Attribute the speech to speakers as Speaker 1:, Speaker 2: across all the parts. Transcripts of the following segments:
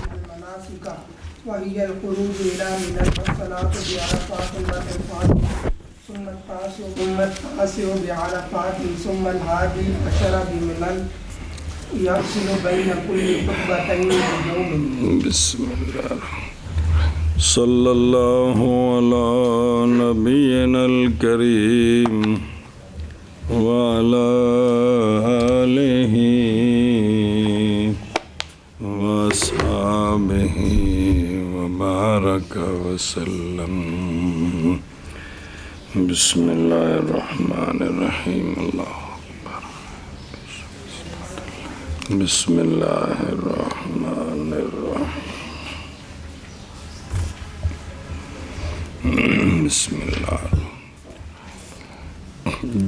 Speaker 1: المناسك وهي الخروج إلى منى والصلاة بعرفات ثم التاسع بعرفات ثم الحادي عشر بمنى يفصل بين كل خطبتين بيوم.
Speaker 2: بسم الله صلی اللہ علی نبینا الکریم وعلی آلہ واصحابہ وبارک وسلم. بسم اللہ الرحمن الرحیم. اللہ اکبر. بسم اللہ الرحمن الرحیم. بسم اللہ.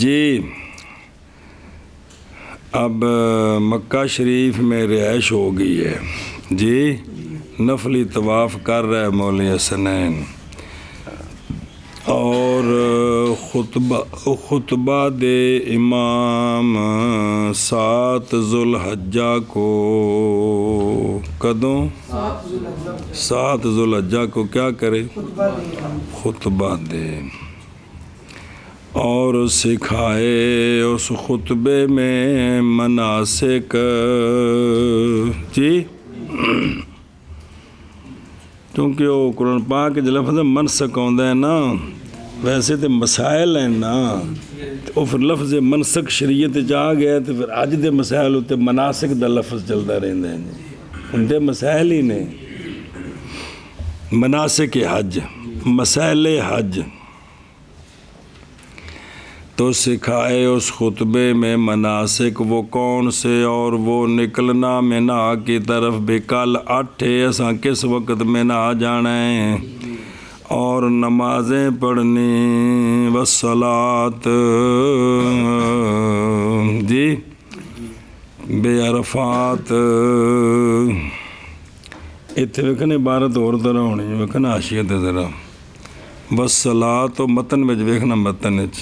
Speaker 2: جی اب مکہ شریف میں رہائش ہو گئی ہے جی. نفلی طواف کر رہا ہے مولوی حسنین اور خطبہ دے امام 7 ذوالحجہ کو کدوں 7 ذوالحجہ کو کیا کرے؟ خطبہ دے اور سکھائے اس خطبے میں مناسک جی. کیونکہ وہ قرآن پاک کے جو لفظ منسک آتا ہے نا ویسے تو مسائل ہیں نا وہ پھر لفظ منسک شریعت جا گیا تو پھر اج دے مسائل ہوتے مناسک دا لفظ چلتا رہتا ہے جی. ان دے مسائل ہی نے مناسک حج مسائل حج تو سکھائے اس خطبے میں مناسک وہ کون سے اور وہ نکلنا منا کی طرف بھی کل 8 اساں کس وقت منا جانا ہے اور نمازیں پڑھنی والصلاۃ جی بے عرفات. اتنے ویکھنے عبارت اور طرح ہونی ویکھنا حاشیت ذرا والصلاۃ متن وچ ویکھنا متن وچ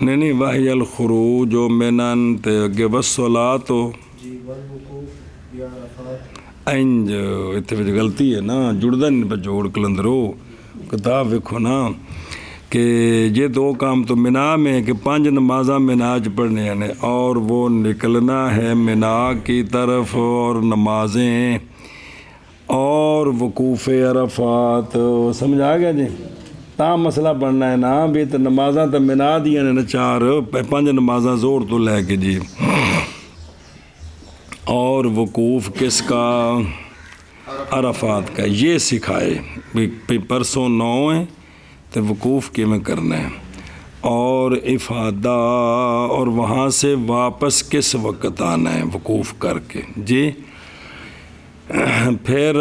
Speaker 2: نہیں واہی الخروج و منن تے اگے والصلاۃ انج اتنے وچ غلطی ہے نا جڑدا نہیں پہ جوڑ کلندرو کتاب ویکھو نا کہ یہ 2 کام تو منا میں کہ 5 نمازاں منا چ پڑھنے ہیں اور وہ نکلنا ہے منا کی طرف اور نمازیں اور وقوف عرفات. سمجھ آ گیا جی؟ تا مسئلہ پڑھنا ہے نا بھی تو نمازاں تو منا دیا نے 5 نمازاں زور تو لے کے جی. اور وقوف کس کا؟ عرفات کا. یہ سکھائے بھی پرسوں 9 ہے تو وقوف کی میں کرنا ہے اور افادہ اور وہاں سے واپس کس وقت آنا ہے وقوف کر کے جی. پھر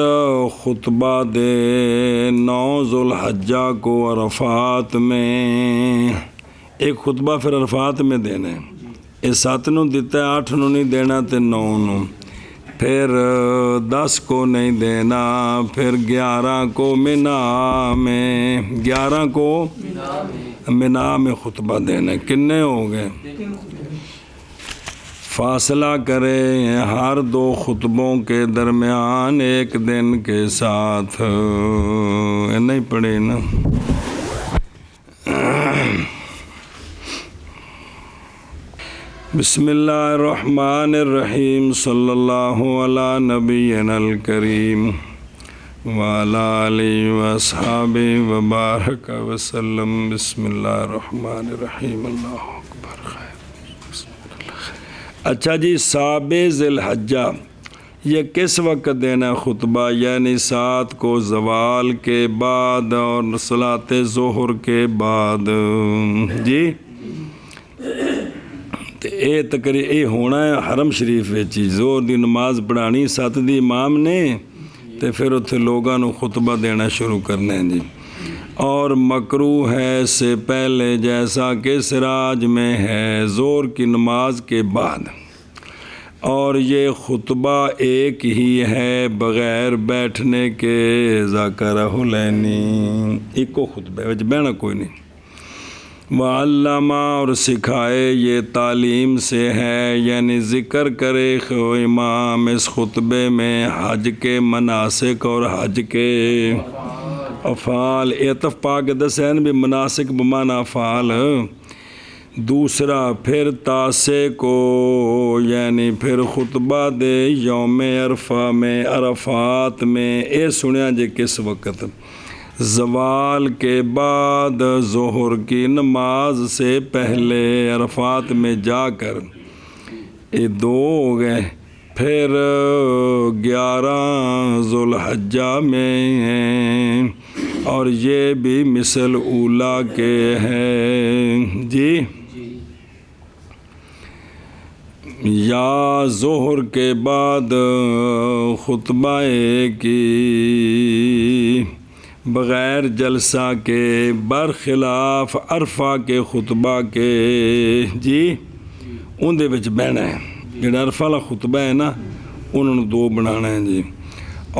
Speaker 2: خطبہ دے 9 ذوالحجہ کو عرفات میں ایک خطبہ پھر عرفات میں دینا ہے. یہ 7 نو دیتا ہے 8 نو نہیں دینا تے 9 نو پھر 10 کو نہیں دینا پھر 11 کو منا میں 11 کو منا میں خطبہ دینا. کنے ہو گئے؟ فاصلہ کرے ہر 2 خطبوں کے درمیان 1 دن کے ساتھ. نہیں پڑھے نا. بسم اللہ الرحمن الرحیم. صلی اللہ علی نبینا الکریم وعلی آلہ واصحابہ وبارک وسلم. بسم اللہ الرحمن الرحیم. اللہ اکبر. اچھا جی 7 ذی الحجہ یہ کس وقت دینا خطبہ؟ یعنی 7 کو زوال کے بعد اور صلاۃ ظہر کے بعد جی. اے تقریر اے ہونا ہے حرم شریف وچ زور دی نماز پڑھانی 7 دی امام نے تے پھر اتھے لوگاں نو خطبہ دینا شروع کرنا ہے جی. اور مکروہ ہے سے پہلے جیسا کہ سراج میں ہے زور کی نماز کے بعد. اور یہ خطبہ ایک ہی ہے بغیر بیٹھنے کے ذاکرہ لینی. ایک کو خطبہ وچ بہنا کوئی نہیں. وعلمہ اور سکھائے، یہ تعلیم سے ہے، یعنی ذکر کرے امام اس خطبے میں حج کے مناسک اور حج کے افعال، عطف پا کے دسین بھی مناسک بمعنی افعال۔ دوسرا پھر تاسے کو، یعنی پھر خطبہ دے یوم عرفہ میں، عرفات میں، اے سنیا جے کس وقت؟ زوال کے بعد، ظہر کی نماز سے پہلے، عرفات میں جا کر، یہ دو ہو گئے۔ پھر 11 ذوالحجہ میں ہیں، اور یہ بھی مثل اولا کے ہیں جی۔ یا ظہر کے بعد خطبہ کی بغیر جلسہ کے، برخلاف عرفہ کے خطبہ کے جی، ان دے وچ بہنا ہے۔ جڑا عرفہ والا خطبہ ہے نا، انہوں نے 2 بنانا ہے جی۔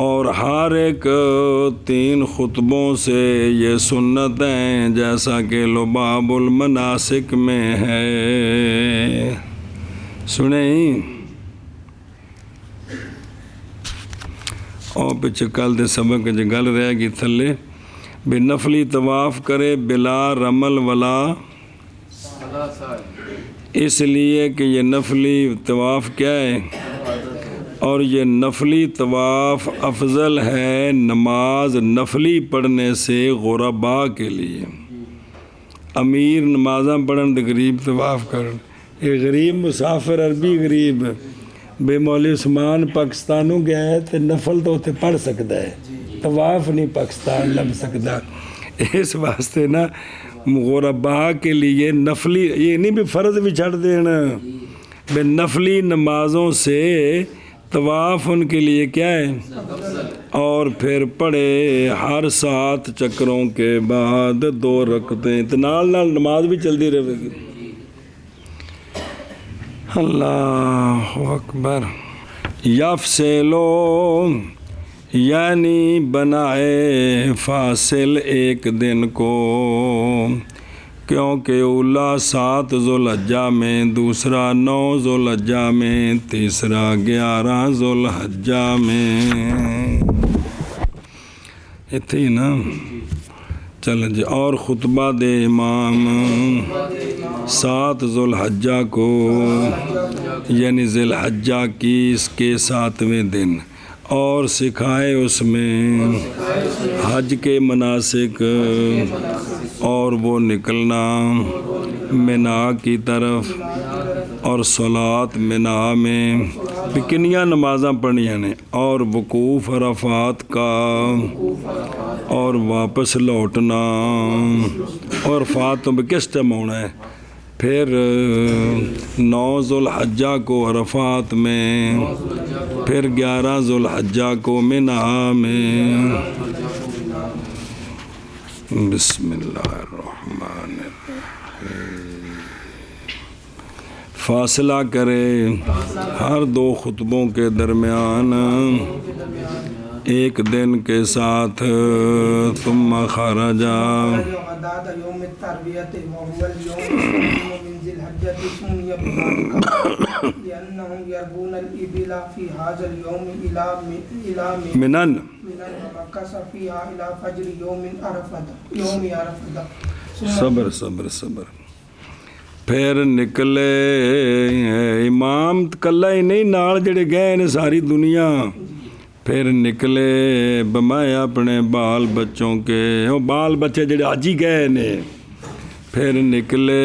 Speaker 2: اور ہر ایک 3 خطبوں سے یہ سنت ہیں، جیسا کہ لباب المناسک میں ہے۔ سنیں اور پچھے کل دے سبق جو گل رہے گی تھلے، بے نفلی طواف کرے بلا رمل ولا، اس لیے کہ یہ نفلی طواف کیا ہے، اور یہ نفلی طواف افضل ہے نماز نفلی پڑھنے سے غرباء کے لیے۔ امیر نمازاں پڑھن دے غریب طواف کرن، یہ غریب مسافر عربی غریب بے مولوی عثمان پاکستانوں گیا ہے تو نفل تو اتنے پڑھ سکتا ہے، طواف نہیں پاکستان لب سکتا۔ اس واسطے نا غرباء کے لیے نفلی، یہ نہیں بھی فرض بھی چھڑ دینا، بے نفلی نمازوں سے طواف ان کے لیے کیا ہے، اور پھر پڑھے ہر 7 چکروں کے بعد 2 رکعتیں، تو نال نماز بھی چلتی رہے گی۔ اللہ اکبر۔ یفصلو، یعنی بنائے فاصل ایک دن کو، کیونکہ اولا 7 ذوالحجہ میں، دوسرا 9 ذوالحجہ میں، تیسرا 11 ذوالحجہ میں، اتنی نا چل جی۔ اور خطبہ دے امام 7 ذوالحجہ کو، یعنی ذی الحجہ کی اس کے 7ویں دن، اور سکھائے اس میں حج کے مناسک، اور وہ نکلنا منا کی طرف، اور صلات منا میں کنیاں نمازاں پڑھنیاں نے، اور وقوف عرفات کا، اور واپس لوٹنا، اور عرفات تو کس ٹائم ہونا ہے؟ پھر 9 ذوالحجہ کو عرفات میں، پھر 11 ذوالحجہ کو منا میں۔ بسم اللہ الرحمن الرحیم۔ فاصلہ کرے ہر 2 خطبوں کے درمیان ایک دن کے ساتھ، ثم خرجا،
Speaker 1: غداة يوم التروية وهو اليوم الثاني من ذي الحجة، سمي بذلك لأنهم يربون الإبل في هذا اليوم إلى
Speaker 2: منن،
Speaker 1: ومكث فيها إلى فجر يوم عرفة۔
Speaker 2: صبر۔ پھر نکلے امام کلا ہی نہیں، نال جڑے گئے نے ساری دنیا، پھر نکلے بمائے اپنے بال بچوں کے، وہ بال بچے جڑے آج ہی گئے نے، پھر نکلے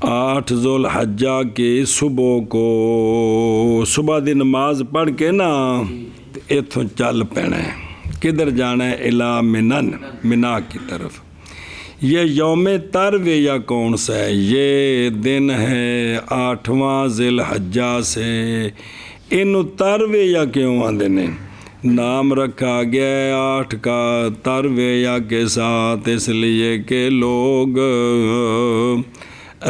Speaker 2: 8 ذوالحجہ کی صبح کو، صبح دی نماز پڑھ کے نا اتھوں چل پینا ہے، کدھر جانا ہے؟ الا منن، منا کی طرف۔ یہ یوم ترویہ کون سا ہے؟ یہ دن ہے 8واں ذی الحجہ سے۔ انہوں ترویہ کیوں آندے نے؟ نام رکھا گیا ہے 8 کا ترویہ کے ساتھ، اس لیے کہ لوگ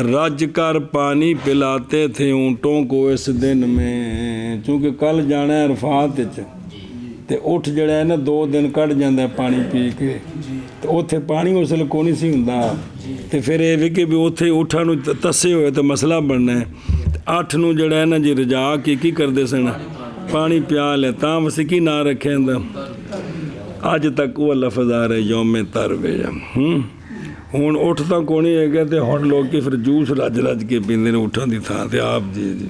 Speaker 2: رج کر پانی پلاتے تھے اونٹوں کو اس دن میں، چونکہ کل جانا ہے عرفات، ਤੇ ਉੱਠ ਜਿਹੜਾ ਹੈ ਨਾ 2 ਦਿਨ ਕੱਢ ਜਾਂਦਾ ਪਾਣੀ ਪੀ ਕੇ, ਤੇ ਉੱਥੇ ਪਾਣੀ ਉਸ ਵੇਲੇ ਕੋਈ ਨਹੀਂ ਸੀ ਹੁੰਦਾ। ਤੇ ਫਿਰ ਇਹ ਵੀ ਕਿ ਵੀ ਉੱਥੇ ਊਠਾਂ ਨੂੰ ਤੱਸੇ ਹੋਏ ਤਾਂ ਮਸਲਾ ਬਣਨਾ ਹੈ। 8 ਨੂੰ ਜਿਹੜਾ ਹੈ ਨਾ ਜੀ ਰਜਾ ਕੇ ਕੀ ਕਰਦੇ ਸਨ, ਪਾਣੀ ਪਿਆ ਲਿਆ, ਤਾਂ ਵਸੀ ਨਾਂ ਰੱਖਿਆ ਜਾਂਦਾ। ਅੱਜ ਤੱਕ ਉਹ ਲਫ਼ਜ਼ ਆ ਰਿਹਾ ਯੌਮੇ ਤਰਵੇ। ਹੁਣ ਉੱਠ ਤਾਂ ਕੋਈ ਨਹੀਂ ਹੈਗਾ, ਤੇ ਹੁਣ ਲੋਕ ਫਿਰ ਜੂਸ ਰੱਜ ਕੇ ਪੀਂਦੇ ਨੇ ਊਠਾਂ ਦੀ ਥਾਂ ਤੇ ਆਪ ਜੀ।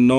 Speaker 2: 9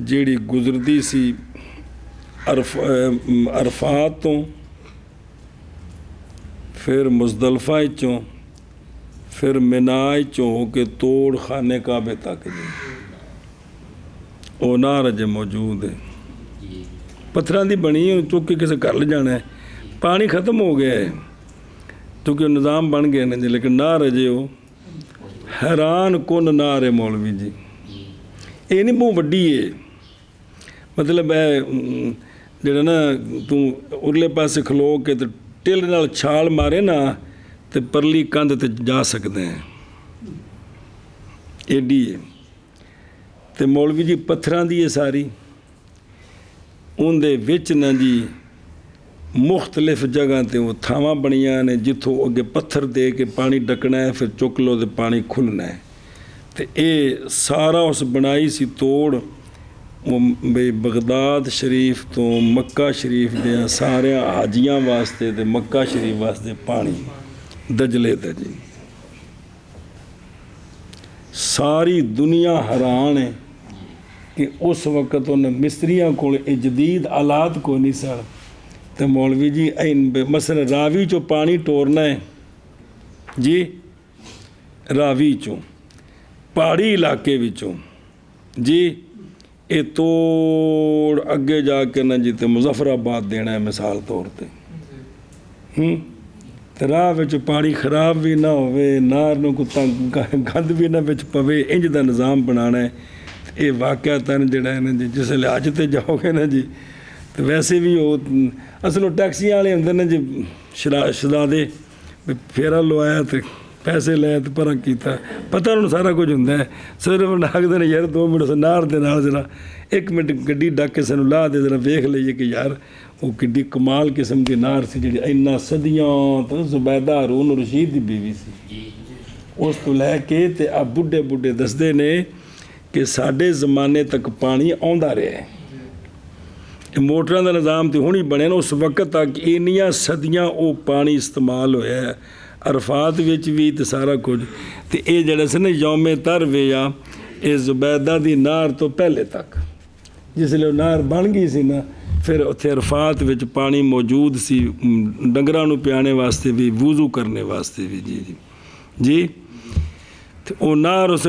Speaker 2: ਜਿਹੜੀ ਗੁਜ਼ਰਦੀ ਸੀ ਅਰਫਾਤ ਤੋਂ, ਫਿਰ ਮੁਜ਼ਦਲਫਾ ਚੋਂ, ਫਿਰ ਮਿਨਾ ਚੋਂ ਹੋ ਕੇ ਤੋੜ ਖਾਨੇ ਕਾਬੇ ਤੱਕ ਜੀ ਉਹ ਨਾਰ ਅਜੇ ਮੌਜੂਦ ਹੈ। ਪੱਥਰਾਂ ਦੀ ਬਣੀ, ਚੁੱਕ ਕੇ ਕਿਸੇ ਘਰ ਲਿਜਾਣਾ ਹੈ। ਪਾਣੀ ਖਤਮ ਹੋ ਗਿਆ ਹੈ ਕਿਉਂਕਿ ਨਿਜ਼ਾਮ ਬਣ ਗਏ ਨੇ ਜੀ, ਲੇਕਿਨ ਨਾਰ ਅਜੇ ਉਹ ਹੈਰਾਨ ਕੁਨ ਨਾਰ ਹੈ ਮੌਲਵੀ ਜੀ। ਇਹ ਨਹੀਂ ਬਹੁਤ ਵੱਡੀ ਹੈ, ਮਤਲਬ ਹੈ ਜਿਹੜਾ ਨਾ ਤੂੰ ਉਰਲੇ ਪਾਸੇ ਖਲੋ ਕੇ ਤੇ ਟਿੱਲ ਨਾਲ ਛਾਲ ਮਾਰੇ ਨਾ ਤੇ ਪਰਲੀ ਕੰਧ ਤੇ ਜਾ ਸਕਦੇ ਹੈ, ਏਡੀ ਹੈ। ਤੇ ਮੌਲਵੀ ਜੀ ਪੱਥਰਾਂ ਦੀ ਹੈ ਸਾਰੀ, ਉਹਦੇ ਵਿੱਚ ਨਾ ਜੀ ਮੁਖਤਲਿਫ ਜਗ੍ਹਾ 'ਤੇ ਉਹ ਥਾਵਾਂ ਬਣੀਆਂ ਨੇ ਜਿੱਥੋਂ ਅੱਗੇ ਪੱਥਰ ਦੇ ਕੇ ਪਾਣੀ ਡੱਕਣਾ ਹੈ, ਫਿਰ ਚੁੱਕ ਲਓ ਤੇ ਪਾਣੀ ਖੁੱਲ੍ਹਣਾ ਹੈ। ਤੇ ਇਹ ਸਾਰਾ ਉਸ ਬਣਾਈ ਸੀ ਤੋੜ ਉਹ ਬਈ ਬਗਦਾਦ ਸ਼ਰੀਫ ਤੋਂ ਮੱਕਾ ਸ਼ਰੀਫ ਦੇ ਸਾਰਿਆਂ ਹਾਜੀਆਂ ਵਾਸਤੇ ਤੇ ਮੱਕਾ ਸ਼ਰੀਫ ਵਾਸਤੇ ਪਾਣੀ ਦਜਲੇ ਤੇ ਜੀ। ਸਾਰੀ ਦੁਨੀਆ ਹੈਰਾਨ ਹੈ ਕਿ ਉਸ ਵਕਤ ਉਹਨਾਂ ਮਿਸਤਰੀਆਂ ਕੋਲ ਇਹ ਜਦੀਦ ਆਲਾਤ ਕੋਈ ਨਹੀਂ ਸਨ। ਤੇ ਮੌਲਵੀ ਜੀ ਮਸਲ ਰਾਵੀ ਚੋਂ ਪਾਣੀ ਟੋਰਨਾ ਹੈ ਜੀ, ਰਾਵੀ ਚੋਂ ਪਹਾੜੀ ਇਲਾਕੇ ਵਿੱਚੋਂ ਜੀ, ਇਹ ਤੋੜ ਅੱਗੇ ਜਾ ਕੇ ਨਾ ਜੀ ਤੇ ਮੁਜ਼ੱਫਰਾਬਾਦ ਦੇਣਾ ਹੈ ਮਿਸਾਲ ਤੌਰ 'ਤੇ। ਤੇ ਰਾਹ ਵਿੱਚ ਪਾਣੀ ਖਰਾਬ ਵੀ ਨਾ ਹੋਵੇ, ਨਾਰ ਨੂੰ ਕੋਈ ਗੰਦ ਵੀ ਨਾ ਵਿੱਚ ਪਵੇ, ਇੰਜ ਦਾ ਨਿਜ਼ਾਮ ਬਣਾਉਣਾ ਹੈ। ਇਹ ਵਾਕਿਆ ਤਨ ਜਿਹੜਾ ਹੈ ਨਾ ਜੀ, ਜਿਸ ਵੇਲੇ ਅੱਜ 'ਤੇ ਜਾਓਗੇ ਨਾ ਜੀ, ਤੇ ਵੈਸੇ ਵੀ ਉਹ ਅਸਲੋਂ ਟੈਕਸੀਆਂ ਵਾਲੇ ਹੁੰਦੇ ਨੇ ਜੀ ਸ਼ਰਾਦੇ, ਫੇਰਾ ਲਵਾਇਆ ਤੇ ਪੈਸੇ ਲੈ ਤੇ ਪਰਾਂ ਕੀਤਾ, ਪਤਾ ਉਹਨੂੰ ਸਾਰਾ ਕੁਝ ਹੁੰਦਾ ਹੈ। ਸਿਰਫ ਡਾਕਦੇ ਨੇ ਯਾਰ 2 ਮਿੰਟ ਨਾਰ ਦੇ ਨਾਲ ਜ਼ਰਾ 1 ਮਿੰਟ ਗੱਡੀ ਡੱਕ ਕੇ ਸਾਨੂੰ ਲਾਹ ਦੇ, ਜ਼ਰਾ ਵੇਖ ਲਈਏ ਕਿ ਯਾਰ ਉਹ ਕਿੱਡੀ ਕਮਾਲ ਕਿਸਮ ਦੀ ਨਾਰ ਸੀ ਜਿਹੜੀ ਇੰਨਾ ਸਦੀਆਂ ਤੋਂ ਜ਼ੁਬੈਦਾ ਹਾਰੂਨ ਰਸ਼ੀਦ ਦੀ ਬੀਵੀ ਸੀ। ਉਸ ਤੋਂ ਲੈ ਕੇ ਤੇ ਆ ਬੁੱਢੇ ਦੱਸਦੇ ਨੇ ਕਿ ਸਾਡੇ ਜ਼ਮਾਨੇ ਤੱਕ ਪਾਣੀ ਆਉਂਦਾ ਰਿਹਾ। ਇਹ ਮੋਟਰਾਂ ਦਾ ਨਿਜ਼ਾਮ ਤਾਂ ਹੁਣ ਹੀ ਬਣਿਆ ਨਾ, ਉਸ ਵਕਤ ਤੱਕ ਇੰਨੀਆਂ ਸਦੀਆਂ ਉਹ ਪਾਣੀ ਇਸਤੇਮਾਲ ਹੋਇਆ ਅਰਫਾਤ ਵਿੱਚ ਵੀ ਤੇ ਸਾਰਾ ਕੁਝ। ਤੇ ਇਹ ਜਿਹੜਾ ਸੀ ਨਾ ਯੌਮੇ ਤਰਵੇ ਆ, ਇਹ ਜ਼ੁਬੈਦਾ ਦੀ ਨਾਰ ਤੋਂ ਪਹਿਲੇ ਤੱਕ, ਜਿਸ ਵੇਲੇ ਉਹ ਨਾਰ ਬਣ ਗਈ ਸੀ ਨਾ, ਫਿਰ ਉੱਥੇ ਅਰਫਾਤ ਵਿੱਚ ਪਾਣੀ ਮੌਜੂਦ ਸੀ ਡੰਗਰਾਂ ਨੂੰ ਪਿਆਣੇ ਵਾਸਤੇ ਵੀ, ਵੂਜ਼ੂ ਕਰਨੇ ਵਾਸਤੇ ਵੀ ਜੀ। ਤੇ ਉਹ ਨਾਰ ਉਸ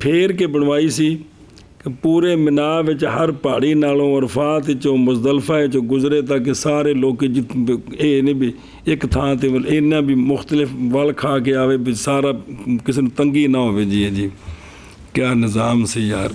Speaker 2: ਫੇਰ ਕੇ ਬਣਵਾਈ ਸੀ ਕਿ ਪੂਰੇ ਮਿਨਾ ਵਿੱਚ ਹਰ ਪਹਾੜੀ ਨਾਲੋਂ ਅਰਫਾਤ 'ਚੋਂ ਮੁਜ਼ਦਲਫਾ 'ਚੋਂ ਗੁਜ਼ਰੇ ਤਾਂ ਕਿ ਸਾਰੇ ਲੋਕ ਇਹ ਨਹੀਂ ਵੀ ਇੱਕ ਥਾਂ 'ਤੇ ਇਹਨਾਂ ਵੀ ਮੁਖਤਲਿਫ ਵੱਲ ਖਾ ਕੇ ਆਵੇ ਵੀ ਸਾਰਾ ਕਿਸੇ ਨੂੰ ਤੰਗੀ ਨਾ ਹੋਵੇ ਜੀ। ਕਿਆ ਨਿਜ਼ਾਮ ਸੀ ਯਾਰ।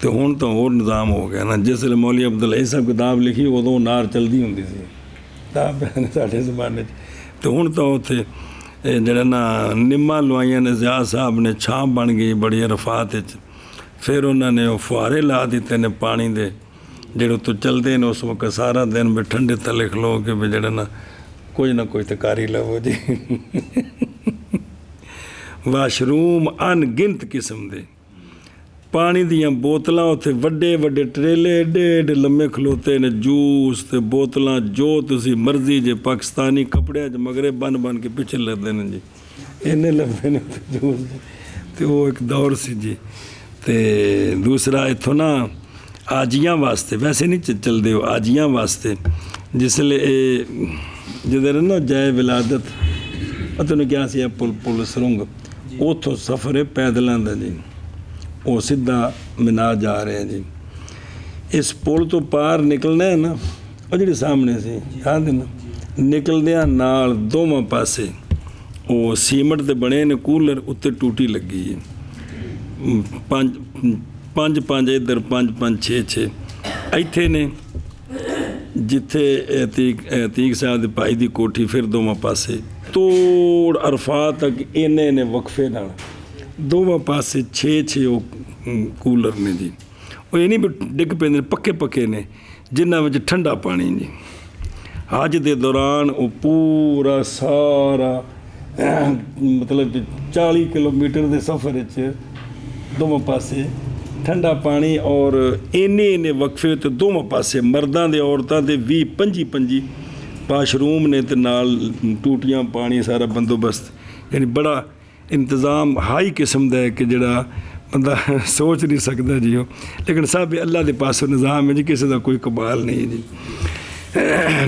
Speaker 2: ਤੇ ਹੁਣ ਤਾਂ ਹੋਰ ਨਿਜ਼ਾਮ ਹੋ ਗਿਆ ਨਾ। ਜਿਸ ਵੇਲੇ ਮੌਲੀ ਅਬਦੁਲ ਅਜ਼ੀਜ਼ ਸਾਹਿਬ ਕਿਤਾਬ ਲਿਖੀ ਉਦੋਂ ਨਾਰ ਚਲਦੀ ਹੁੰਦੀ ਸੀ ਕਿਤਾਬ ਸਾਡੇ ਜ਼ਮਾਨੇ 'ਚ। ਤੇ ਹੁਣ ਤਾਂ ਉੱਥੇ ਜਿਹੜਾ ਨਾ ਨਿੰਮਾਂ ਲਵਾਈਆਂ ਨੇ, ਜ਼ਿਆ ਸਾਹਿਬ ਨੇ ਛਾਂ ਬਣ ਗਈ ਬੜੀ ਅਰਫਾਤ ਵਿੱਚ। ਫਿਰ ਉਹਨਾਂ ਨੇ ਉਹ ਫੁਹਾਰੇ ਲਾ ਦਿੱਤੇ ਨੇ ਪਾਣੀ ਦੇ, ਜਿਹੜੇ ਉੱਤੋਂ ਚੱਲਦੇ ਨੇ ਉਸ ਵਕਤ ਸਾਰਾ ਦਿਨ ਵੀ ਠੰਡੇ ਥੱਲੇ ਖਲੋ ਕੇ ਵੀ ਜਿਹੜਾ ਨਾ ਕੁਝ ਤਾਂ ਕਰ ਹੀ ਲਵੋ ਜੀ। ਵਾਸ਼ਰੂਮ ਅਣਗਿਣਤ ਕਿਸਮ ਦੇ ਪਾਣੀ ਦੀਆਂ ਬੋਤਲਾਂ, ਉੱਥੇ ਵੱਡੇ ਵੱਡੇ ਟਰੇਲੇ ਏਡੇ ਲੰਮੇ ਖਲੋਤੇ ਨੇ, ਜੂਸ ਤੇ ਬੋਤਲਾਂ ਜੋ ਤੁਸੀਂ ਮਰਜ਼ੀ ਜੇ ਪਾਕਿਸਤਾਨੀ ਕੱਪੜਿਆਂ 'ਚ ਮਗਰੇ ਬਨ ਕੇ ਪਿੱਛੇ ਲੱਗਦੇ ਨੇ ਜੀ, ਇੰਨੇ ਲੰਬੇ ਨੇ ਜੂਸ। ਤੇ ਉਹ ਇੱਕ ਦੌਰ ਸੀ ਜੀ। ਤੇ ਦੂਸਰਾ ਇੱਥੋਂ ਨਾ ਆਜੀਆਂ ਵਾਸਤੇ, ਵੈਸੇ ਨਹੀਂ ਚੱਲਦੇ ਉਹ ਆਜੀਆਂ ਵਾਸਤੇ, ਜਿਸ ਵੇਲੇ ਇਹ ਜਿਹਦੇ ਨਾ ਜੈ ਵਿਲਾਦਤ ਤੁਹਾਨੂੰ ਕਿਹਾ ਸੀ ਪੁਲ ਸਰੁੰਗ, ਉੱਥੋਂ ਸਫ਼ਰ ਹੈ ਪੈਦਲਾਂ ਦਾ ਜੀ। ਉਹ ਸਿੱਧਾ ਮਿਨਾਰ ਜਾ ਰਹੇ ਜੀ। ਇਸ ਪੁਲ ਤੋਂ ਪਾਰ ਨਿਕਲਣਾ ਹੈ ਨਾ, ਉਹ ਜਿਹੜੀ ਸਾਹਮਣੇ ਸੀ ਯਾਦ ਨਾ, ਨਿਕਲਦਿਆਂ ਨਾਲ ਦੋਵਾਂ ਪਾਸੇ ਉਹ ਸੀਮਟ ਦੇ ਬਣੇ ਨੇ ਕੂਲਰ, ਉੱਤੇ ਟੂਟੀ ਲੱਗੀ ਹੈ। ਪੰਜ ਇੱਧਰ, ਪੰਜ ਛੇ ਇੱਥੇ ਨੇ, ਜਿੱਥੇ ਤੀਕ ਸਾਹਿਬ ਦੇ ਭਾਈ ਦੀ ਕੋਠੀ, ਫਿਰ ਦੋਵਾਂ ਪਾਸੇ ਤੋੜ ਅਰਫਾਤ ਤੱਕ ਇੰਨੇ ਵਕਫੇ ਨਾਲ ਦੋਵਾਂ ਪਾਸੇ 6 ਉਹ ਕੂਲਰ ਨੇ ਜੀ। ਉਹ ਇਹ ਨਹੀਂ ਵੀ ਡਿੱਗ ਪੈਂਦੇ, ਪੱਕੇ ਨੇ, ਜਿਨ੍ਹਾਂ ਵਿੱਚ ਠੰਡਾ ਪਾਣੀ ਜੀ। ਹਜ ਦੇ ਦੌਰਾਨ ਉਹ ਪੂਰਾ ਸਾਰਾ ਮਤਲਬ 40 ਕਿਲੋਮੀਟਰ ਦੇ ਸਫ਼ਰ ਵਿੱਚ ਦੋਵਾਂ ਪਾਸੇ ਠੰਡਾ ਪਾਣੀ, ਔਰ ਇੰਨੇ ਵਕਫੇ ਤੇ ਦੋਵਾਂ ਪਾਸੇ ਮਰਦਾਂ ਦੇ ਔਰਤਾਂ ਦੇ 20-25 ਵਾਸ਼ਰੂਮ ਨੇ, ਤੇ ਨਾਲ ਟੂਟੀਆਂ ਪਾਣੀ ਸਾਰਾ ਬੰਦੋਬਸਤ। ਯਾਨੀ ਬੜਾ ਇੰਤਜ਼ਾਮ ਹਾਈ ਕਿਸਮ ਦਾ ਹੈ ਕਿ ਜਿਹੜਾ ਬੰਦਾ ਸੋਚ ਨਹੀਂ ਸਕਦਾ ਜੀ ਉਹ। ਲੇਕਿਨ ਸਭ ਅੱਲਾ ਦੇ ਪਾਸੋਂ ਨਿਜ਼ਾਮ ਹੈ ਜੀ, ਕਿਸੇ ਦਾ ਕੋਈ ਕਮਾਲ ਨਹੀਂ ਜੀ।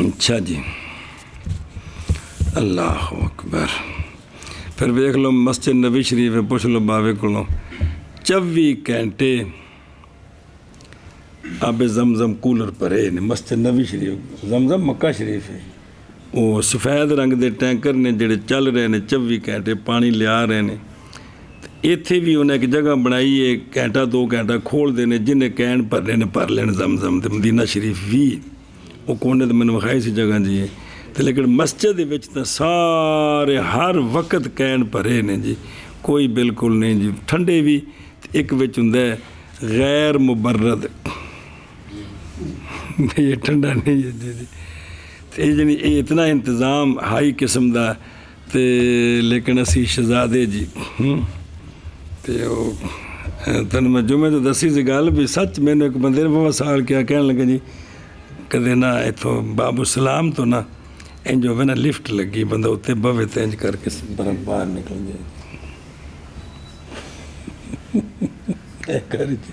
Speaker 2: ਅੱਛਾ ਜੀ, ਅੱਲਾਹ ਅਕਬਰ। ਫਿਰ ਵੇਖ ਲਓ ਮਸਜਿਦ ਨਬੀ ਸ਼ਰੀਫ, ਪੁੱਛ ਲਓ ਬਾਵੇ ਕੋਲੋਂ 24 ਘੰਟੇ ਆਬੇ ਜ਼ਮਜ਼ਮ ਕੂਲਰ ਭਰੇ ਨੇ। ਮਸਜਿਦ ਨਬੀ ਸ਼ਰੀਫ, ਜ਼ਮਜ਼ਮ ਮੱਕਾ ਸ਼ਰੀਫ ਹੈ। ਉਹ ਸਫੈਦ ਰੰਗ ਦੇ ਟੈਂਕਰ ਨੇ ਜਿਹੜੇ ਚੱਲ ਰਹੇ ਨੇ, 24 ਘੰਟੇ ਪਾਣੀ ਲਿਆ ਰਹੇ ਨੇ। ਇੱਥੇ ਵੀ ਉਹਨੇ ਇੱਕ ਜਗ੍ਹਾ ਬਣਾਈ ਹੈ, ਘੰਟਾ 2 ਘੰਟਾ ਖੋਲ੍ਹਦੇ ਨੇ, ਜਿਹਨੇ ਕੈਨ ਭਰਨੇ ਨੇ ਭਰ ਲੈਣ ਜ਼ਮਜ਼ਮ। ਤੇ ਮਦੀਨਾ ਸ਼ਰੀਫ ਵੀ ਉਹ ਕੋਨੇ 'ਤੇ ਮੈਨੂੰ ਵਿਖਾਈ ਸੀ ਜਗ੍ਹਾ ਜੀ। ਤੇ ਲੇਕਿਨ ਮਸਜਿਦ ਦੇ ਵਿੱਚ ਤਾਂ ਸਾਰੇ ਹਰ ਵਕਤ ਕੈਨ ਭਰੇ ਨੇ ਜੀ, ਕੋਈ ਬਿਲਕੁਲ ਨਹੀਂ ਜੀ। ਠੰਡੇ ਵੀ ਇੱਕ ਵਿੱਚ ਹੁੰਦਾ ਗੈਰ ਮੁਬਰਦ, ਇਹ ਠੰਡਾ ਨਹੀਂ ਹੈ ਜੀ। ਤੇ ਜਾਨੀ ਇਹ ਇਤਨਾ ਇੰਤਜ਼ਾਮ ਹਾਈ ਕਿਸਮ ਦਾ। ਤੇ ਲੇਕਿਨ ਅਸੀਂ ਸ਼ਹਿਜ਼ਾਦੇ ਜੀ, ਤੇ ਉਹ ਤੈਨੂੰ ਮੈਂ ਜੁਮੇ ਤੋਂ ਦੱਸੀ ਸੀ ਗੱਲ ਵੀ ਸੱਚ। ਮੈਨੂੰ ਇੱਕ ਬੰਦੇ ਨੇ ਬਹੁਤ ਸਾਲ ਕਿਹਾ, ਕਹਿਣ ਲੱਗਾ ਜੀ ਕਦੇ ਨਾ ਇੱਥੋਂ ਬਾਬੂ ਸਲਾਮ ਤੋਂ ਨਾ ਇੰਝ ਹੋਵੇ ਨਾ ਲਿਫਟ ਲੱਗੀ, ਬੰਦਾ ਉੱਤੇ ਬਵੇ ਤੇ ਇੰਝ ਕਰਕੇ ਬਾਹਰ ਨਿਕਲ ਜਾਏ। ਕਰੀ ਜੀ।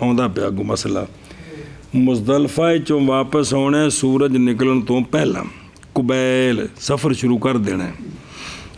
Speaker 2: ਆਉਂਦਾ ਪਿਆ ਕੋ ਮਸਲਾ। ਮੁਜ਼ਦਲਫਾ ਚੋਂ ਵਾਪਸ ਆਉਣਾ ਸੂਰਜ ਨਿਕਲਣ ਤੋਂ ਪਹਿਲਾਂ, ਕੁਬੈਲ ਸਫ਼ਰ ਸ਼ੁਰੂ ਕਰ ਦੇਣਾ,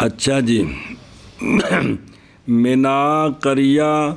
Speaker 2: ਅੱਛਾ ਜੀ, ਮਿਨਾ ਕਰਿਆ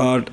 Speaker 2: 8,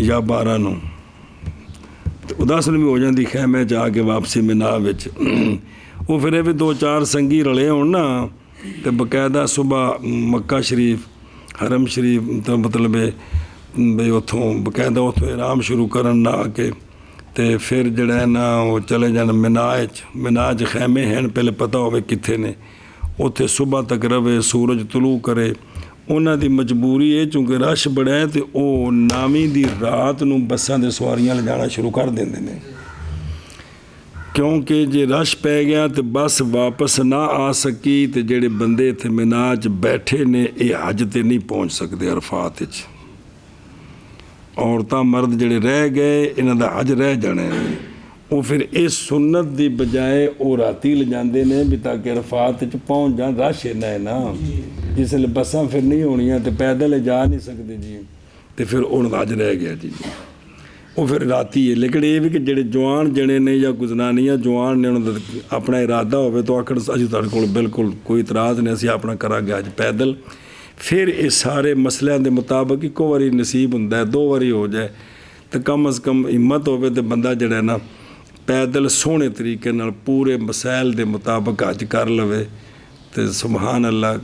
Speaker 2: ਜਾਂ 12 ਨੂੰ। ਤੇ 10 ਨੂੰ ਵੀ ਹੋ ਜਾਂਦੀ ਖੈਮੇ 'ਚ ਆ ਕੇ ਵਾਪਸੀ ਮਿਨਾ ਵਿੱਚ। ਉਹ ਫਿਰ ਇਹ ਵੀ 2-4 ਸੰਗੀ ਰਲੇ ਹੋਣ ਨਾ, ਤੇ ਬਕਾਇਦਾ ਸੁਬਾ ਮੱਕਾ ਸ਼ਰੀਫ ਹਰਮ ਸ਼ਰੀਫ ਤੋਂ ਮਤਲਬ ਬਈ ਉੱਥੋਂ ਬਕਾਇਦਾ ਉੱਥੋਂ ਆਰਾਮ ਸ਼ੁਰੂ ਕਰਨ ਨਾ ਆ ਕੇ, ਤੇ ਫਿਰ ਜਿਹੜਾ ਹੈ ਨਾ ਉਹ ਚਲੇ ਜਾਣ ਮਿਨਾ 'ਚ ਖੈਮੇ ਹਨ, ਪਹਿਲੇ ਪਤਾ ਹੋਵੇ ਕਿੱਥੇ ਨੇ, ਉੱਥੇ ਸੁਬਾ ਤੱਕ ਰਵੇ, ਸੂਰਜ ਤਲੂ ਕਰੇ। ਉਹਨਾਂ ਦੀ ਮਜਬੂਰੀ ਹੈ ਚੂੰਕਿ ਰਸ਼ ਬੜਾ ਹੈ, ਤੇ ਉਹ ਨਾਵੀਂ ਦੀ ਰਾਤ ਨੂੰ ਬੱਸਾਂ ਦੇ ਸਵਾਰੀਆਂ ਲਿਜਾਣਾ ਸ਼ੁਰੂ ਕਰ ਦਿੰਦੇ ਨੇ, ਕਿਉਂਕਿ ਜੇ ਰਸ਼ ਪੈ ਗਿਆ ਤੇ ਬੱਸ ਵਾਪਸ ਨਾ ਆ ਸਕੀ, ਤੇ ਜਿਹੜੇ ਬੰਦੇ ਇੱਥੇ ਮਿਨਾ 'ਚ ਬੈਠੇ ਨੇ ਇਹ ਹਜ 'ਤੇ ਨਹੀਂ ਪਹੁੰਚ ਸਕਦੇ ਅਰਫਾਤ 'ਚ। ਔਰਤਾਂ ਮਰਦ ਜਿਹੜੇ ਰਹਿ ਗਏ ਇਹਨਾਂ ਦਾ ਹਜ ਰਹਿ ਜਾਣਾ ਹੈ। ਉਹ ਫਿਰ ਇਸ ਸੁਨਤ ਦੀ ਬਜਾਏ ਉਹ ਰਾਤੀ ਲਿਜਾਂਦੇ ਨੇ ਵੀ ਤਾਂ ਕਿ ਅਰਫਾਤ 'ਚ ਪਹੁੰਚ ਜਾਣ। ਰਸ਼ ਇੰਨਾ ਹੈ ਨਾ, ਜਿਸ ਵੇਲੇ ਬੱਸਾਂ ਫਿਰ ਨਹੀਂ ਹੋਣੀਆਂ ਤੇ ਪੈਦਲ ਜਾ ਨਹੀਂ ਸਕਦੇ ਜੀ, ਤੇ ਫਿਰ ਉਹਨਾਂ ਦਾ ਹਜ ਰਹਿ ਗਿਆ ਜੀ। ਉਹ ਫਿਰ ਰਾਤੀ ਹੈ। ਲੇਕਿਨ ਇਹ ਵੀ ਕਿ ਜਿਹੜੇ ਜਵਾਨ ਜਣੇ ਨੇ ਜਾਂ ਗੁਜ਼ਨਾਨੀਆਂ ਜਵਾਨ ਨੇ, ਉਹਨਾਂ ਦਾ ਆਪਣਾ ਇਰਾਦਾ ਹੋਵੇ ਤਾਂ ਆਖਣ ਅਸੀਂ ਤੁਹਾਡੇ ਕੋਲ ਬਿਲਕੁਲ ਕੋਈ ਇਤਰਾਜ਼ ਨਹੀਂ, ਅਸੀਂ ਆਪਣਾ ਕਰਾਂਗੇ ਅੱਜ ਪੈਦਲ। ਫਿਰ ਇਹ ਸਾਰੇ ਮਸਲਿਆਂ ਦੇ ਮੁਤਾਬਕ ਇੱਕੋ ਵਾਰੀ ਨਸੀਬ ਹੁੰਦਾ ਹੈ, 2 ਵਾਰੀ ਹੋ ਜਾਏ ਤਾਂ ਕਮ ਅਜ਼ ਕਮ ਹਿੰਮਤ ਹੋਵੇ ਤੇ ਬੰਦਾ ਜਿਹੜਾ ਨਾ ਪੈਦਲ ਸੋਹਣੇ ਤਰੀਕੇ ਨਾਲ ਪੂਰੇ ਮਸਾਇਲ ਦੇ ਮੁਤਾਬਕ ਹਜ ਕਰ ਲਵੇ। ਤੇ ਸੁਭਾਨ ਅੱਲਾ,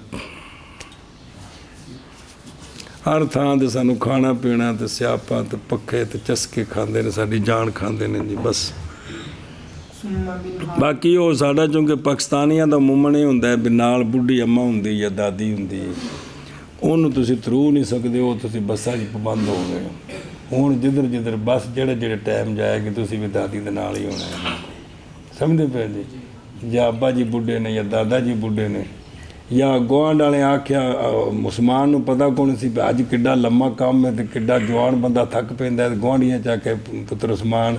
Speaker 2: ਹਰ ਥਾਂ 'ਤੇ ਸਾਨੂੰ ਖਾਣਾ ਪੀਣਾ ਤੇ ਸਿਆਪਾ ਤੇ ਪੱਖੇ ਤੇ ਚਸਕੇ ਖਾਂਦੇ ਨੇ, ਸਾਡੀ ਜਾਨ ਖਾਂਦੇ ਨੇ ਜੀ ਬਸ। ਬਾਕੀ ਉਹ ਸਾਡਾ ਚੂੰਕਿ ਪਾਕਿਸਤਾਨੀਆਂ ਦਾ ਮੁੰਮਣ ਇਹ ਹੁੰਦਾ ਵੀ ਨਾਲ ਬੁੱਢੀ ਅੰਮਾ ਹੁੰਦੀ ਜਾਂ ਦਾਦੀ ਹੁੰਦੀ, ਉਹਨੂੰ ਤੁਸੀਂ ਥਰੂ ਨਹੀਂ ਸਕਦੇ, ਉਹ ਤੁਸੀਂ ਬੱਸਾਂ 'ਚ ਪਾਬੰਦ ਹੋ ਗਏ। ਹੁਣ ਜਿੱਧਰ ਬੱਸ ਜਿਹੜੇ ਟਾਈਮ ਜਾਏਗੀ ਤੁਸੀਂ ਵੀ ਦਾਦੀ ਦੇ ਨਾਲ ਹੀ ਹੋਣਾ ਹੈ, ਸਮਝਦੇ ਪਏ ਜੀ। ਜਾਂ ਅੱਬਾ ਜੀ ਬੁੱਢੇ ਨੇ ਜਾਂ ਦਾਦਾ ਜੀ ਬੁੱਢੇ ਨੇ, ਜਾਂ ਗੁਆਂਢ ਵਾਲੇ ਆਖਿਆ ਮੁਸਲਮਾਨ ਨੂੰ ਪਤਾ ਕੌਣ ਸੀ ਵੀ ਅੱਜ ਕਿੱਡਾ ਲੰਮਾ ਕੰਮ ਹੈ ਤੇ ਕਿੱਡਾ ਜਵਾਨ ਬੰਦਾ ਥੱਕ ਪੈਂਦਾ, ਗੁਆਂਢੀਆਂ ਚ ਆ ਕੇ ਪੁੱਤਰ ਉਸਮਾਨ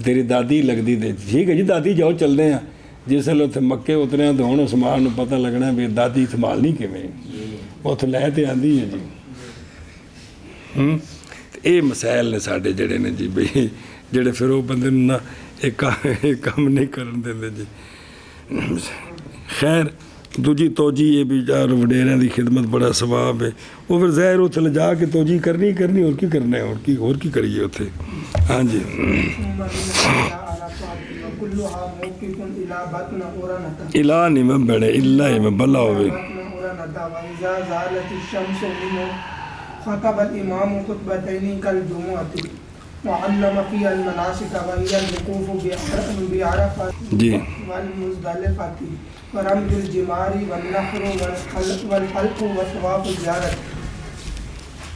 Speaker 2: ਤੇਰੀ ਦਾਦੀ ਲੱਗਦੀ, ਤੇ ਠੀਕ ਹੈ ਜੀ ਦਾਦੀ ਜਾਓ ਚੱਲਦੇ ਹਾਂ। ਜਿਸ ਵੇਲੇ ਉੱਥੇ ਮੱਕੇ ਉਤਰਿਆ ਤਾਂ ਹੁਣ ਉਸਮਾਨ ਨੂੰ ਪਤਾ ਲੱਗਣਾ ਵੀ ਦਾਦੀ ਸੰਭਾਲਣੀ ਕਿਵੇਂ, ਉੱਥੇ ਲੈ ਤੇ ਆਂਦੀ ਹੈ ਜੀ। ਇਹ ਮਸਾਇਲ ਨੇ ਸਾਡੇ ਜਿਹੜੇ ਨੇ ਜੀ, ਬਈ ਜਿਹੜੇ ਫਿਰ ਉਹ ਬੰਦੇ ਨੂੰ ਨਾ ਇਹ ਕੰਮ ਨਹੀਂ ਕਰਨ ਦਿੰਦੇ ਜੀ। ਖੈਰ ਦੂਜੀ ਤੋਜੀ ਇਹ ਵੀ ਯਾਰ ਵਡੇਰਿਆਂ ਦੀ ਖਿਦਮਤ ਬੜਾ ਸਵਾਬ ਹੈ। ਉਹ ਫਿਰ ਜ਼ਾਹਿਰ ਉੱਥੇ ਲਿਜਾ ਕੇ ਤੋਜੀ ਕਰਨੀ ਹੋਰ ਕੀ ਕਰਨਾ, ਹੋਰ ਕੀ ਕਰੀਏ ਉੱਥੇ। ਹਾਂਜੀ ਇਲਾ ਨਹੀਂ ਮੈਂ ਬੜੇ ਇਲਾ ਹੀ ਮੈਂ ਬੱਲਾ ਹੋਵੇ।
Speaker 1: خطب الإمام خطبتين كالجمعة وعلم فيها المناسك وهي الوقوف بعرفة والمزدلفة ورمي الجمار والنحر والحلق وطواف الزيارة۔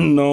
Speaker 2: 9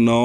Speaker 2: 9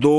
Speaker 2: 2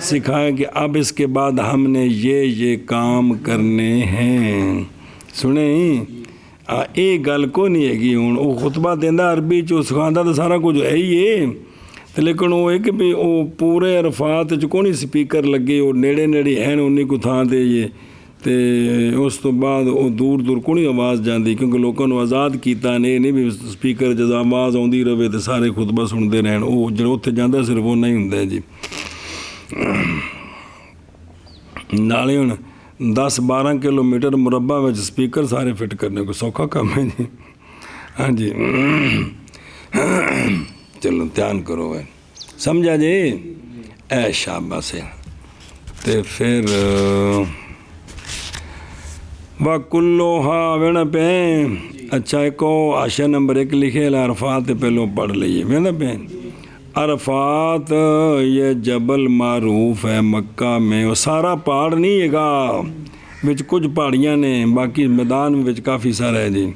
Speaker 2: سکھایا کہ اب اس کے بعد ہم نے یہ کام کرنے ہیں. سنیں یہ گل کو نہیں ہے ہوں وہ خطبہ دینا عربی سکھاتا تو سارا کچھ ہے ہی ہے لیکن وہ ہے کہ بھی وہ پورے عرفات کو نہیں سپیکر لگے وہ نیڑے نیڑے ہیں انہیں کو تھان دے یہ تے اس تو بعد وہ دور دور کو نہیں آواز جاندی کیونکہ لوگوں نے آزاد کیتا نہیں بھی سپیکر جب آواز آتی رہے تو سارے خطبہ سنتے رہن وہ جو اتنے جانا صرف وہ نہیں ہوں جی. نالے ہوں 10-12 کلومیٹر مربع میں سپیکر سارے فٹ کرنے کو سوکھا کام ہے جی. ہاں جی چلو دھیان کرو ہے سمجھا جی اے شاباش ہے. تے پھر وَكُلُّهَا وینا پہ اچھا ایک آشا نمبر 1 لکھے عرفات پہلو پڑھ لئیے وینا پہ. عرفات یہ جبل معروف ہے مکہ میں وہ سارا پہاڑ نہیں ہے گا وچ کچھ پہاڑیاں نے باقی میدان میں کافی سارا ہے جی.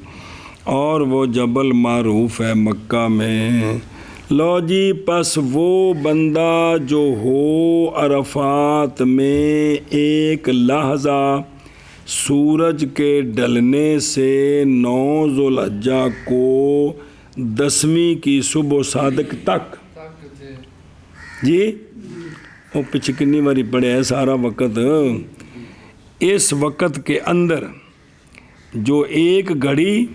Speaker 2: اور وہ جبل معروف ہے مکہ میں. لو جی پس وہ بندہ جو ہو عرفات میں ایک لحظہ سورج کے ڈلنے سے 9 ذوالحجہ کو 10ویں کی صبح صادق تک جی وہ پیچھے کنی باری پڑے ہے سارا وقت. اس وقت کے اندر جو ایک گھڑی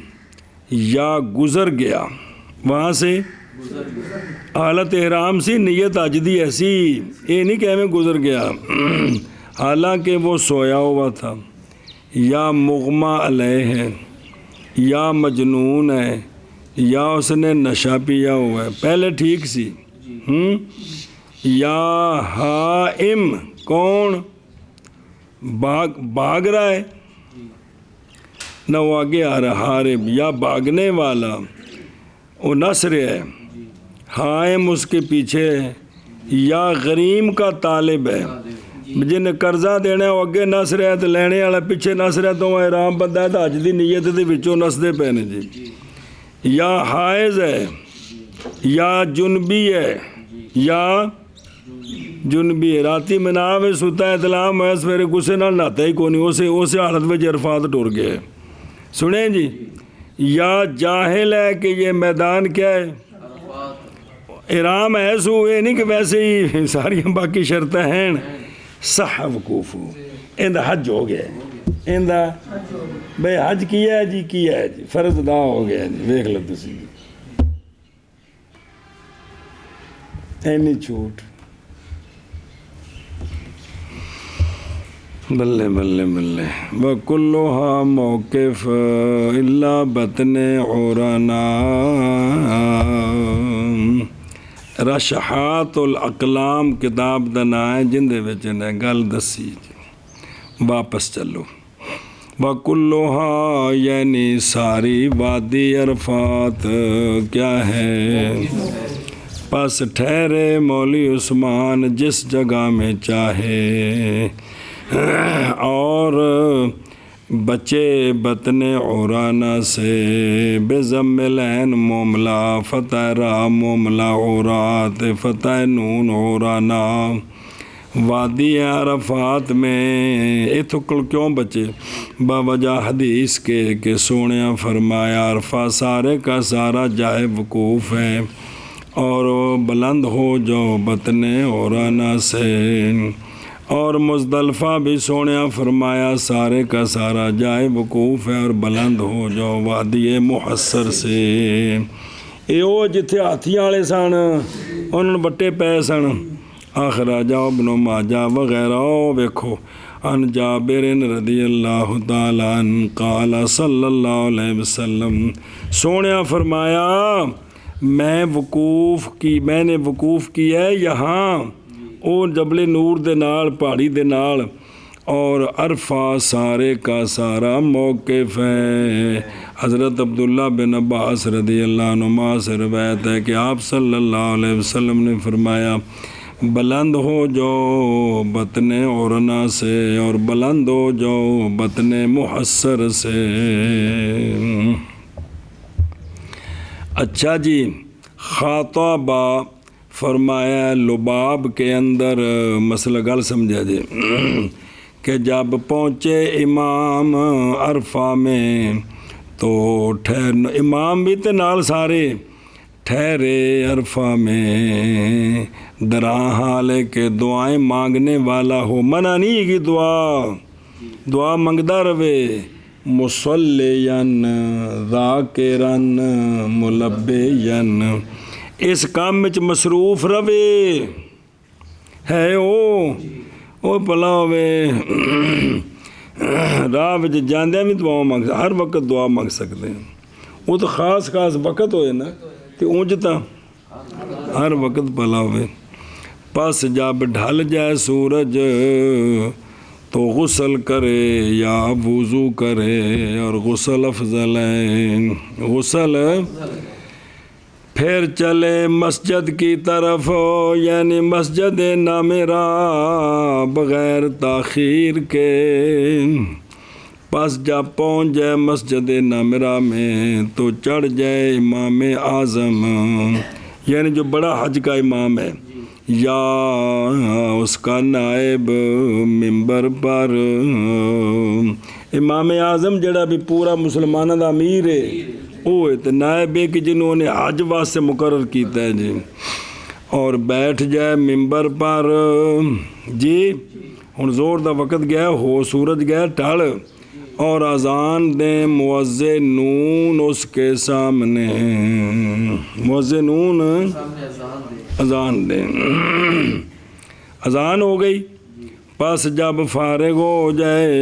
Speaker 2: یا گزر گیا وہاں سے حالت احرام سی نیت اجدی ایسی یہ نہیں کہ میں گزر گیا حالانکہ وہ سویا ہوا تھا یا مغمہ علیہ ہے یا مجنون ہے یا اس نے نشہ پیا ہوا ہے پہلے ٹھیک سی یا حائم کون بھاگ رہا ہے نہ وہ آگے آ رہا حارب یا بھاگنے والا وہ نصر ہے حائم اس کے پیچھے ہے یا غریم کا طالب ہے جن قرضہ دینا وہ اگے نس رہا ہے تو لینے والا پیچھے نس رہا تو احرام بندہ ہے تو حج دی نیت دے وچوں نسدے پے نے جی. یا حائض ہے یا جنبی ہے یا جنبی ہے راتی منا میں ستا ہے اطلام ہے سویرے غصے نال نہاتا ہی کونی اسے حالت میں عرفات ٹر گئے سنیں جی. یا جاہل ہے کہ یہ میدان کیا ہے احرام ہے سو یہ نہیں کہ ویسے ہی ساری باقی شرطیں ہیں صح وقوف اندہ حج ہو گیا ہے اندہ بھئی حج کیا ہے جی فرض ادا ہو گیا ہے جی دیکھ لو تسی اینی چھوٹ بلے بلے بلے وَكُلُّهَا موقف إِلَّا بَطْنِ عُرَنَا رشحات الاقلام کتاب دا نا ہے جن دے وچ نے گل دسی واپس چلو. وَكُلُّهَا یعنی ساری وادی عرفات کیا ہے پس ٹھہرے مولی عثمان جس جگہ میں چاہے اور بچے بطن عورانہ سے بضم العین موملا فتح را موملا عورات فتح نون عورانہ وادی عرفات میں اتھکل کیوں بچے باوجہ حدیث کے کہ سونیا فرمایا عرفہ سارے کا سارا جائے وقوف ہے اور بلند ہو جو بطن عورانہ سے اور مزدلفہ بھی سونیا فرمایا سارے کا سارا جائے وقوف ہے اور بلند ہو جو وادی محصر سے اے او جتھے ہاتھیاں والے سن انہوں بٹے پے سن آخر جاؤ ابن ماجہ وغیرہ ویکھو ان جابر رضی اللہ تعالیٰ عنہ قال صلی اللہ علیہ وسلم سونیا فرمایا میں نے وقوف کیا ہے یہاں اور جبل نور دے نال پہاڑی دے نال اور عرفہ سارے کا سارا موقف ہے. حضرت عبداللہ بن عباس رضی اللہ عنہما سے روایت ہے کہ آپ صلی اللہ علیہ وسلم نے فرمایا بلند ہو جو بطن عورنا سے اور بلند ہو جو بطن محصر سے. اچھا جی خاطبہ فرمایا لباب کے اندر مسئلہ گل سمجھا جے کہ جب پہنچے امام عرفہ میں تو امام بھی تے نال سارے ٹھہرے عرفہ میں دراں حالے کہ دعائیں مانگنے والا ہو، منع نہیں کی دعا منگدا رہے، مصلیًا ذاکراً ملبیًا، اس کام وچ مصروف رہے ہے او بھلا ہوے راہ وچ جاندیاں بھی دعا منگ، ہر وقت دعا منگ سکتے ہیں، وہ تو خاص وقت ہوئے نا، تے اونج تا ہر وقت بھلا ہوئے۔ پس جب ڈھل جائے سورج تو غسل کرے یا وضو کرے، اور غسل افضل ہے، غسل پھر چلے مسجد کی طرف، یعنی مسجد نامرا بغیر تاخیر کے۔ پس جب پہنچ جائے مسجد نامرا میں تو چڑھ جائے امام اعظم، یعنی جو بڑا حج کا امام ہے، یا اس کا نائب ممبر پر۔ امام اعظم جڑا بھی پورا مسلمانوں دا امیر ہے، وہ ہے، تو نائب ہے کہ جنہوں نے حج واسطے مقرر کیتا ہے جی، اور بیٹھ جائے ممبر پر جی۔ ہن زور دا وقت گیا ہو، سورج گیا ٹھڑ، اور اذان دیں مؤذنون اس کے سامنے، مؤذنون اذان دیں، اذان ہو گئی۔ پس جب فارغ ہو جائے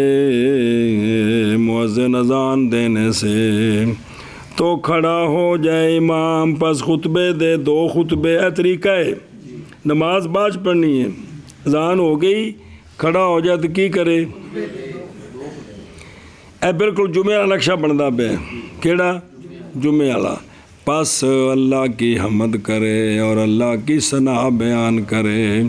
Speaker 2: مؤذن اذان دینے سے تو کھڑا ہو جائے امام، پس خطبے دے، 2 خطبے، اے طریقہ ہے، نماز باج پڑھنی ہے، اذان ہو گئی، کھڑا ہو جائے تو کی کرے، اے بالکل جمعہ والا نقشہ بنتا پہ، کیڑا جمعہ والا۔ پس اللہ کی حمد کرے اور اللہ کی ثنا بیان کرے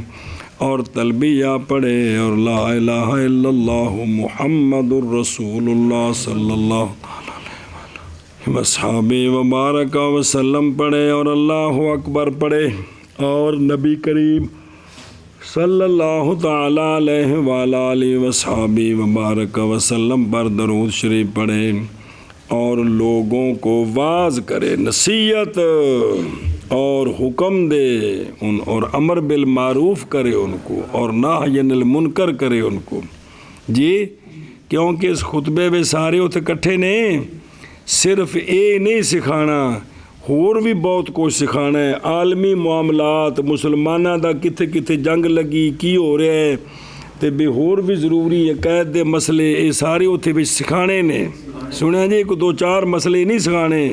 Speaker 2: اور تلبیہ پڑھے اور لا الہ الا اللہ محمد الرسول اللہ صلی اللہ علیہ وصحبہ وبارک وسلم پڑھے اور اللہ اکبر پڑھے، اور نبی کریم صلی اللہ تعالیٰ علیہ وآلہ وصحبہ وبارک وسلم پر درود شریف پڑھے، اور لوگوں کو واعظ کرے، نصیحت اور حکم دے اور امر بالمعروف کرے ان کو، اور نہی عن المنکر کرے ان کو جی، کیونکہ اس خطبے میں سارے اتنے کٹھے نے، صرف اے نہیں سکھانا، ਹੋਰ بھی بہت کچھ سکھانا ہے، عالمی معاملات، مسلمانوں دا کتھے کتھے جنگ لگی، کی ہو رہا ہے، تے بھی ہور بھی ضروری ہے، قید دے مسئلے یہ سارے اتنے بھی سکھانے نے، سنیا جی، 2-4 مسئلے نہیں سکھانے۔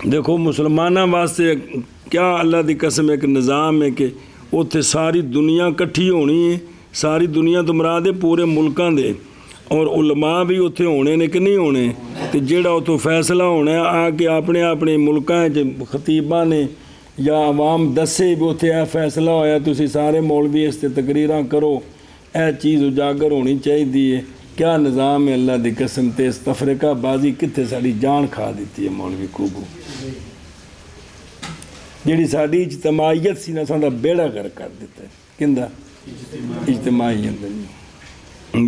Speaker 2: دیکھو مسلمانوں واسطے کیا اللہ دی قسم ایک نظام ہے کہ اتنے ساری دنیا کٹھی ہونی ہے، ساری دنیا تو مراد ہے پورے ملکاں دے، اور علماء بھی اتنے ہونے نے کہ نہیں ہونے، تو جیڑا اتوں فیصلہ ہونا ہے آ کے اپنے اپنے ملکاں خطیباں نے یا عوام دسے بھی اتنے اے فیصلہ ہویا، تسی سارے مولوی اس تے تقریراں کرو، اے چیز اجاگر ہونی چاہیے۔ کیا نظام ہے اللہ دی قسم تے، اس تفرقہ بازی کتنے ساری جان کھا دیتی ہے مولوی کوبو، جیڑی ساری اجتماعیت سی نا ساندا بیڑا گر کر دیتا ہے، کندہ اجتماعیت۔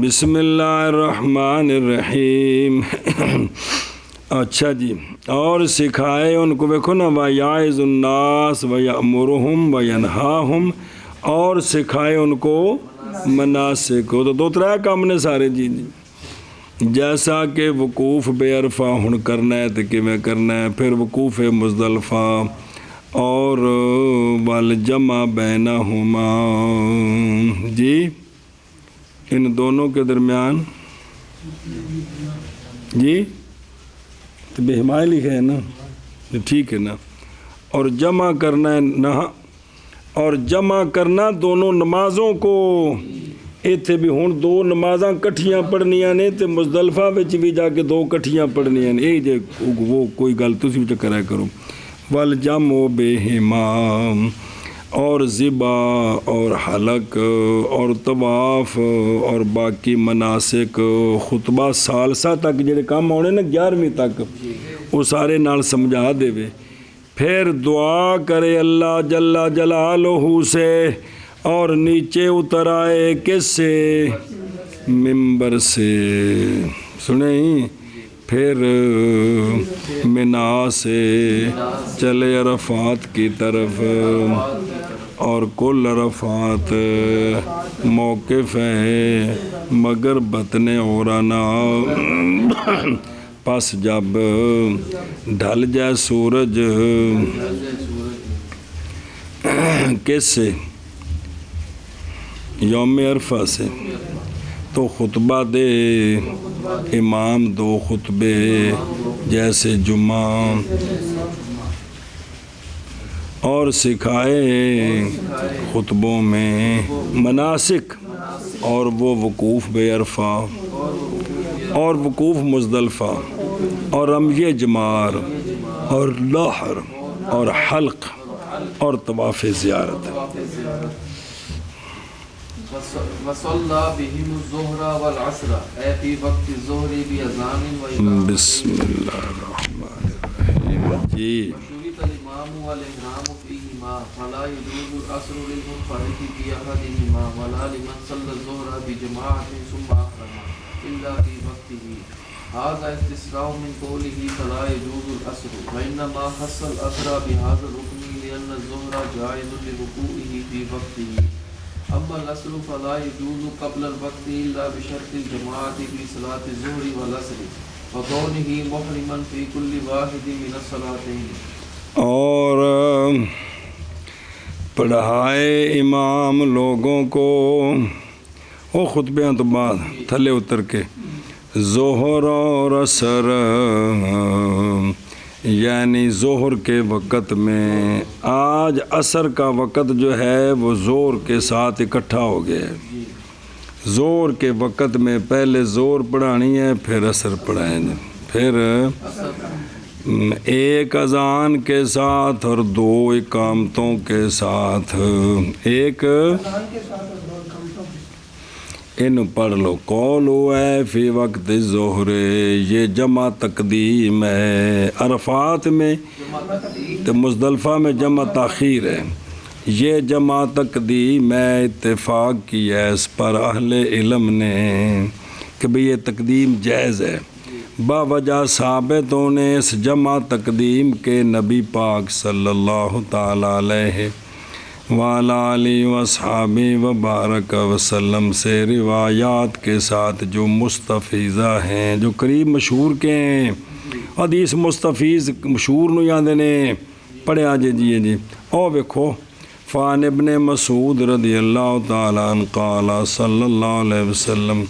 Speaker 2: بسم اللہ الرحمن الرحیم۔ اچھا جی، اور سکھائے ان کو، دیکھو نا، وَيَعِظُ النَّاسِ وَيَأْمُرُهُمْ وَيَنْهَاهُمْ، اور سکھائے ان کو مناسک ہو، تو 2-3 کام نے سارے جی، جیسا کہ وقوف بے عرفہ ہن کرنا ہے تو کیویں کرنا ہے، پھر وقوف مزدلفہ، اور والجمع بینہما جی، ان دونوں کے درمیان جی، تو بے حمایہ لکھا ہے نا، ٹھیک ہے نا، اور جمع کرنا ہے نہ، اور جمع کرنا دونوں نمازوں کو، ایتھے بھی ہون 2 نمازاں کٹھیاں پڑھنیاں نے، تے مزدلفہ وچ بھی جا کے 2 کٹھیاں پڑھنیاں نے، یہ جے وہ کوئی گل تسی بھی کرا کرو۔ والجمع بہما، اور ذبح اور حلق اور طواف اور باقی مناسک، خطبہ ثالثہ تک جڑے کام ہونے نا 11ویں تک، وہ سارے نال سمجھا دے وے۔ پھر دعا کرے اللہ جل جلالہ سے اور نیچے اتر آئے کس سے؟ ممبر سے، سنیں؟ پھر منا سے چلے عرفات کی طرف، اور کل عرفات موقف ہے مگر بطن اورانا، پس جب ڈھل جائے سورج کس سے؟ یوم عرفہ سے، تو خطبہ دے امام 2 خطبے جیسے جمعہ، اور سکھائے خطبوں میں مناسک، اور وہ وقوف بے عرفہ اور وقوف مزدلفہ اور رمی جمار اور نحر اور حلق اور طواف زیارت۔
Speaker 3: وصلى بهم الظهر والعصر أي في وقت الظهر بأذان وإقامة
Speaker 2: بسم اللہ الرحمن الرحیم جی۔
Speaker 3: وشرط الإمام والإحرام فيهما فلا يجوز العصر للمنفرد في أحدهما ولا لمن صلى الظهر بجماعة ثم أحرم إلا في وقته، هذا استثناء من قوله فلا يجوز العصر، وإنما خص العصر بهذا الركن لأن الظهر جائز لوقوعه في وقته، اما العصر فلا يجوز قبل الوقت الا بشرط الجماعة في صلاة الظهر والعصر وكونه محرما في كل واحد من الصلاتين۔
Speaker 2: اور پڑھائے امام لوگوں کو وہ خطبیاں تو بعد تھلے اتر کے ظہر اور عصر، یعنی ظہر کے وقت میں آج عصر کا وقت جو ہے وہ زور کے ساتھ اکٹھا ہو گیا ہے۔ زور کے وقت میں پہلے زور پڑھانی ہے، پھر عصر پڑھائیں گے، پھر ایک اذان کے ساتھ اور 2 اقامتوں کے ساتھ، ایک ان پڑھ لو قولو ہے فی وقت ظہر، یہ جمع تقدیم ہے، عرفات میں تو مزدلفہ میں جمع تاخیر ہے، یہ جمع تقدیم ہے، اتفاق کیا ہے اس پر اہل علم نے کہ بھئی یہ تقدیم جائز ہے، باوجہ ثابت ہونے اس جمع تقدیم کے نبی پاک صلی اللہ تعالیٰ علیہ وعلیٰ آلہ وصحابہ وبارک وسلم سے روایات کے ساتھ جو مستفیضہ ہیں، جو قریب مشہور کے ہیں، حدیث مستفیض مشہور نو یاد نے پڑھے آجے جی او ویکھو فان ابن مسعود رضی اللہ تعالیٰ عنہ قال صلی اللہ علیہ وسلم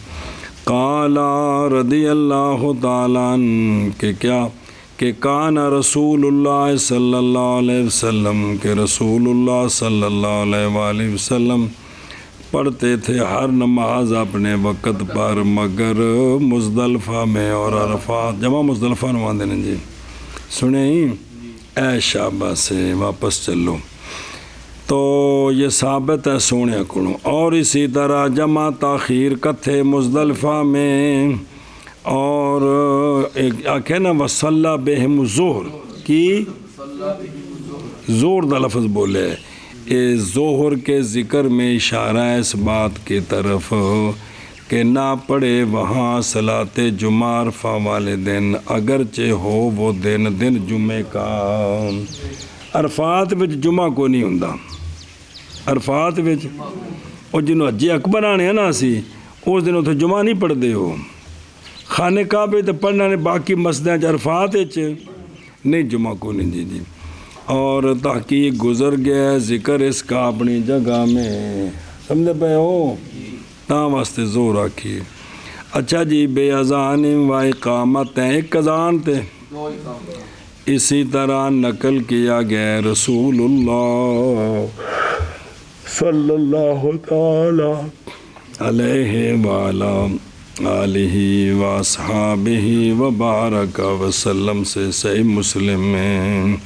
Speaker 2: قال رضی اللہ تعالیٰ عنہ کہ کیا کہ کان رسول اللہ صلی اللہ علیہ وسلم کہ رسول اللہ صلی اللہ علیہ وآلہ وسلم پڑھتے تھے ہر نماز اپنے وقت پر مگر مزدلفہ میں اور عرفات، جمع مزدلفہ نماز دینے جی سنیں اے شعبہ سے واپس چلو، تو یہ ثابت ہے سونے کڑوں، اور اسی طرح جمع تاخیر کتھے مزدلفہ میں، اور ایک آکھے نا وصلہ بہم الظہر کی زور دا لفظ بولے، ظہر کے ذکر میں اشارہ ہے اس بات کی طرف کہ نہ پڑھے وہاں صلاۃ جمعہ عرفہ والے دن، اگرچہ ہو وہ دن جمعے کا۔ عرفات وچ جمعہ کو نہیں ہوندا، عرفات وچ اور جنہوں حج اکبر آنے ہیں نا اسی اس دن اتنے جمعہ نہیں پڑھتے ہو، خانے کعبے تے پڑھنا نے، باقی مسجدیں عرفات نہیں جمعہ کو نہیں جی اور تحقیق گزر گیا ہے ذکر اس کا اپنی جگہ میں، سمجھے پہ ہو تا واسطے زور آکھیے۔ اچھا جی بے اذان و اقامت ہیں، ایک اذان تے اسی طرح نقل کیا گیا رسول اللہ صلی اللہ تعالی علیہ وآلہ آلہ واصحابہ وبارک وسلم سے، صحیح مسلم میں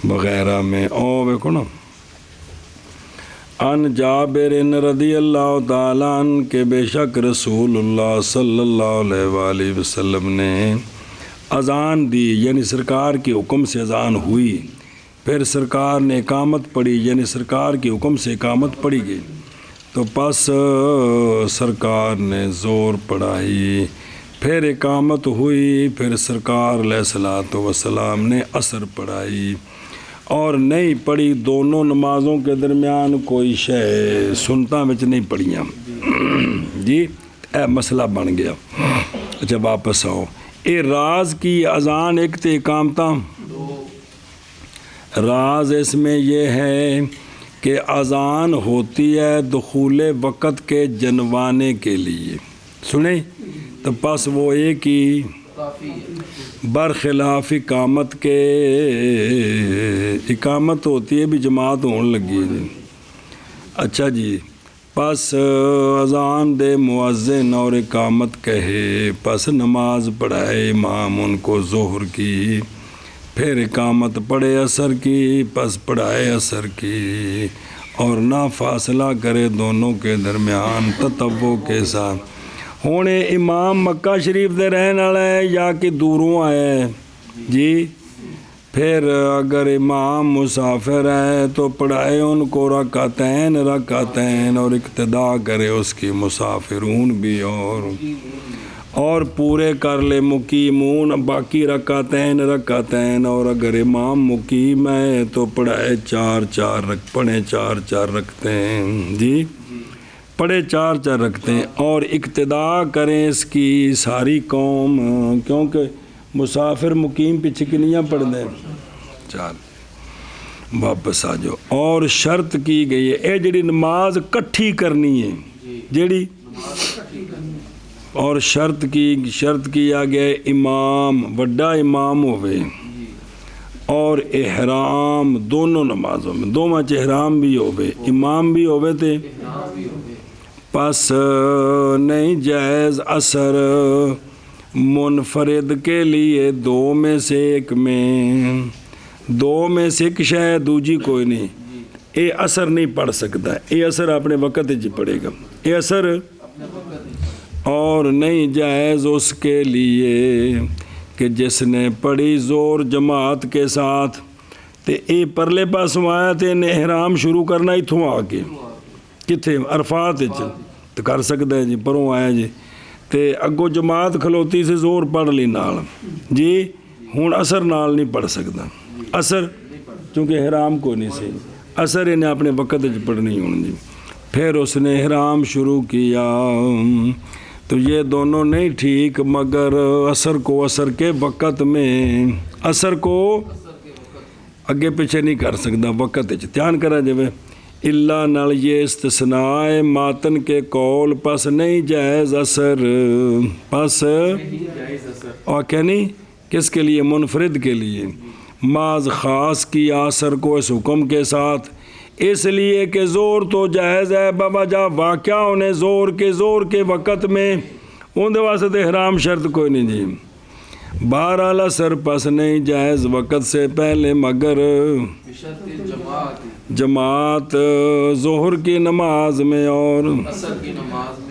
Speaker 2: وغیرہ میں۔ او دیکھو نا ان جابر رضی اللہ تعالیٰ عنہ کہ بے شک رسول اللہ صلی اللہ علیہ وآلہ وسلم نے اذان دی، یعنی سرکار کے حکم سے اذان ہوئی پھر سرکار نے اقامت پڑھی، یعنی سرکار کے حکم سے اقامت پڑھی گئی، تو پس سرکار نے زور پڑھائی، پھر اقامت ہوئی، پھر سرکار علیہ الصلوۃ والسلام نے عصر پڑھائی اور نہیں پڑھی۔ دونوں نمازوں کے درمیان کوئی شے سنتاں وچ نہیں پڑھیاں جی، اے مسئلہ بن گیا۔ اچھا واپس آؤ، اے راز کی اذان ایک تے اقامتاں، راز اس میں یہ ہے کہ اذان ہوتی ہے دخول وقت کے جنوانے کے لیے، سنیں تو پس وہ ایک ہی
Speaker 3: کافی ہے۔
Speaker 2: برخلاف اقامت کے، اقامت ہوتی ہے بھی جماعت ہون لگی ہے جی۔ اچھا جی، پس اذان دے مؤذن اور اقامت کہے، پس نماز پڑھائے امام ان کو ظہر کی، پھر اقامت پڑھے عصر کی، پس پڑھائے عصر کی، اور نہ فاصلہ کرے دونوں کے درمیان تطوع کے ساتھ۔ ہوں امام مکہ شریف دے رہن والا ہے یا کہ دوروں آیا ہے جی، پھر اگر امام مسافر ہے تو پڑھائے ان کو رکعتین رکعتین، اور اقتداء کرے اس کی مسافرون بھی، اور پورے کر لے مقیمون باقی رکعتین رکعتین، اور اگر امام مقیم ہے تو پڑھائے پڑھیں چار چار رکھتے ہیں جی، پڑھے چار چار رکھتے ہیں، اور اقتداء کریں اس کی ساری قوم، کیونکہ مسافر مقیم پیچھے کنیاں پڑھ دیں چار۔ واپس آ جاؤ، اور شرط کی گئی ہے اے جڑی نماز کٹھی کرنی ہے جڑی، اور شرط کیا گیا امام وڈا امام ہوئے اور احرام دونوں نمازوں میں، دونوں احرام بھی ہوئے امام بھی ہوئے تھے، پس نہیں جائز عصر منفرد کے لیے دو میں سے ایک شے دوجی کوئی نہیں، اے عصر نہیں پڑھ سکتا، اے عصر اپنے وقت ہی پڑھے گا، اے عصر، اور نہیں جائز اس کے لیے کہ جس نے پڑھی زور جماعت کے ساتھ، تے اے پرلے پاسوں آیا تے نے احرام شروع کرنا اتھوں آ کے کتھے عرفات تو کر سکتا ہے جی، پروں آیا جی تے اگوں جماعت کھلوتی سے زور پڑھ لی نال جی، ہون عصر نال نہیں پڑھ سکتا، عصر چونکہ احرام کو نہیں سی، عصر انہیں اپنے وقت پڑھنی ہوں جی۔ پھر اس نے احرام شروع کیا تو یہ دونوں نہیں ٹھیک، مگر عصر کو عصر کے وقت میں، عصر کو اگے پیچھے نہیں کر سکتا وقت دھیان کرا جائے، اللہ نال یہ استثناء ماتن کے قول، پس نہیں جائز عصر، پس اور نہیں کس کے لیے، منفرد کے لیے، معاذ خاص کی عصر کو اس حکم کے ساتھ، اس لیے کہ زور تو جائز ہے بوجہ واقعہ انہیں زور کے وقت میں، ان دے واسطے احرام شرط کوئی نہیں جی۔ بہرحال عصر پس نہیں جائز وقت سے پہلے مگر جماعت ظہر کی نماز میں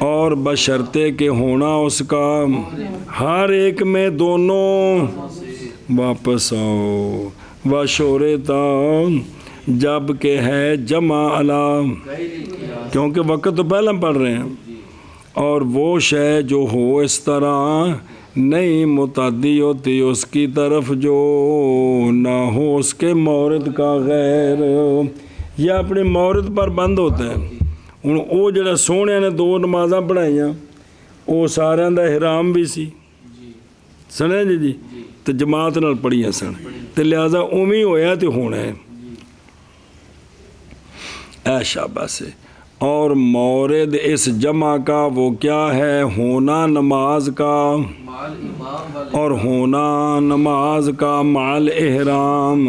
Speaker 2: اور بشرطے کہ ہونا اس کا ہر ایک میں دونوں۔ واپس آؤ، وشورتا جب کہ ہے جمع علا، کیونکہ وقت تو پہلے پڑھ رہے ہیں، اور وہ شے جو ہو اس طرح نہیں متعدی ہوتی اس کی طرف جو نہ ہو اس کے مورد کا غیر، یا اپنے مورد پر بند ہوتا ہے۔ ہوں وہ جڑا سونے نے دو نمازاں پڑھائیاں وہ سارے دا احرام بھی سی سنے جی تو جماعت نال پڑھیاں سن، تو لہٰذا اومی ہویا تو ہونا ہے، اے شاباش ہے۔ اور مورد اس جمع کا وہ کیا ہے، ہونا نماز کا، اور ہونا نماز کا مال احرام،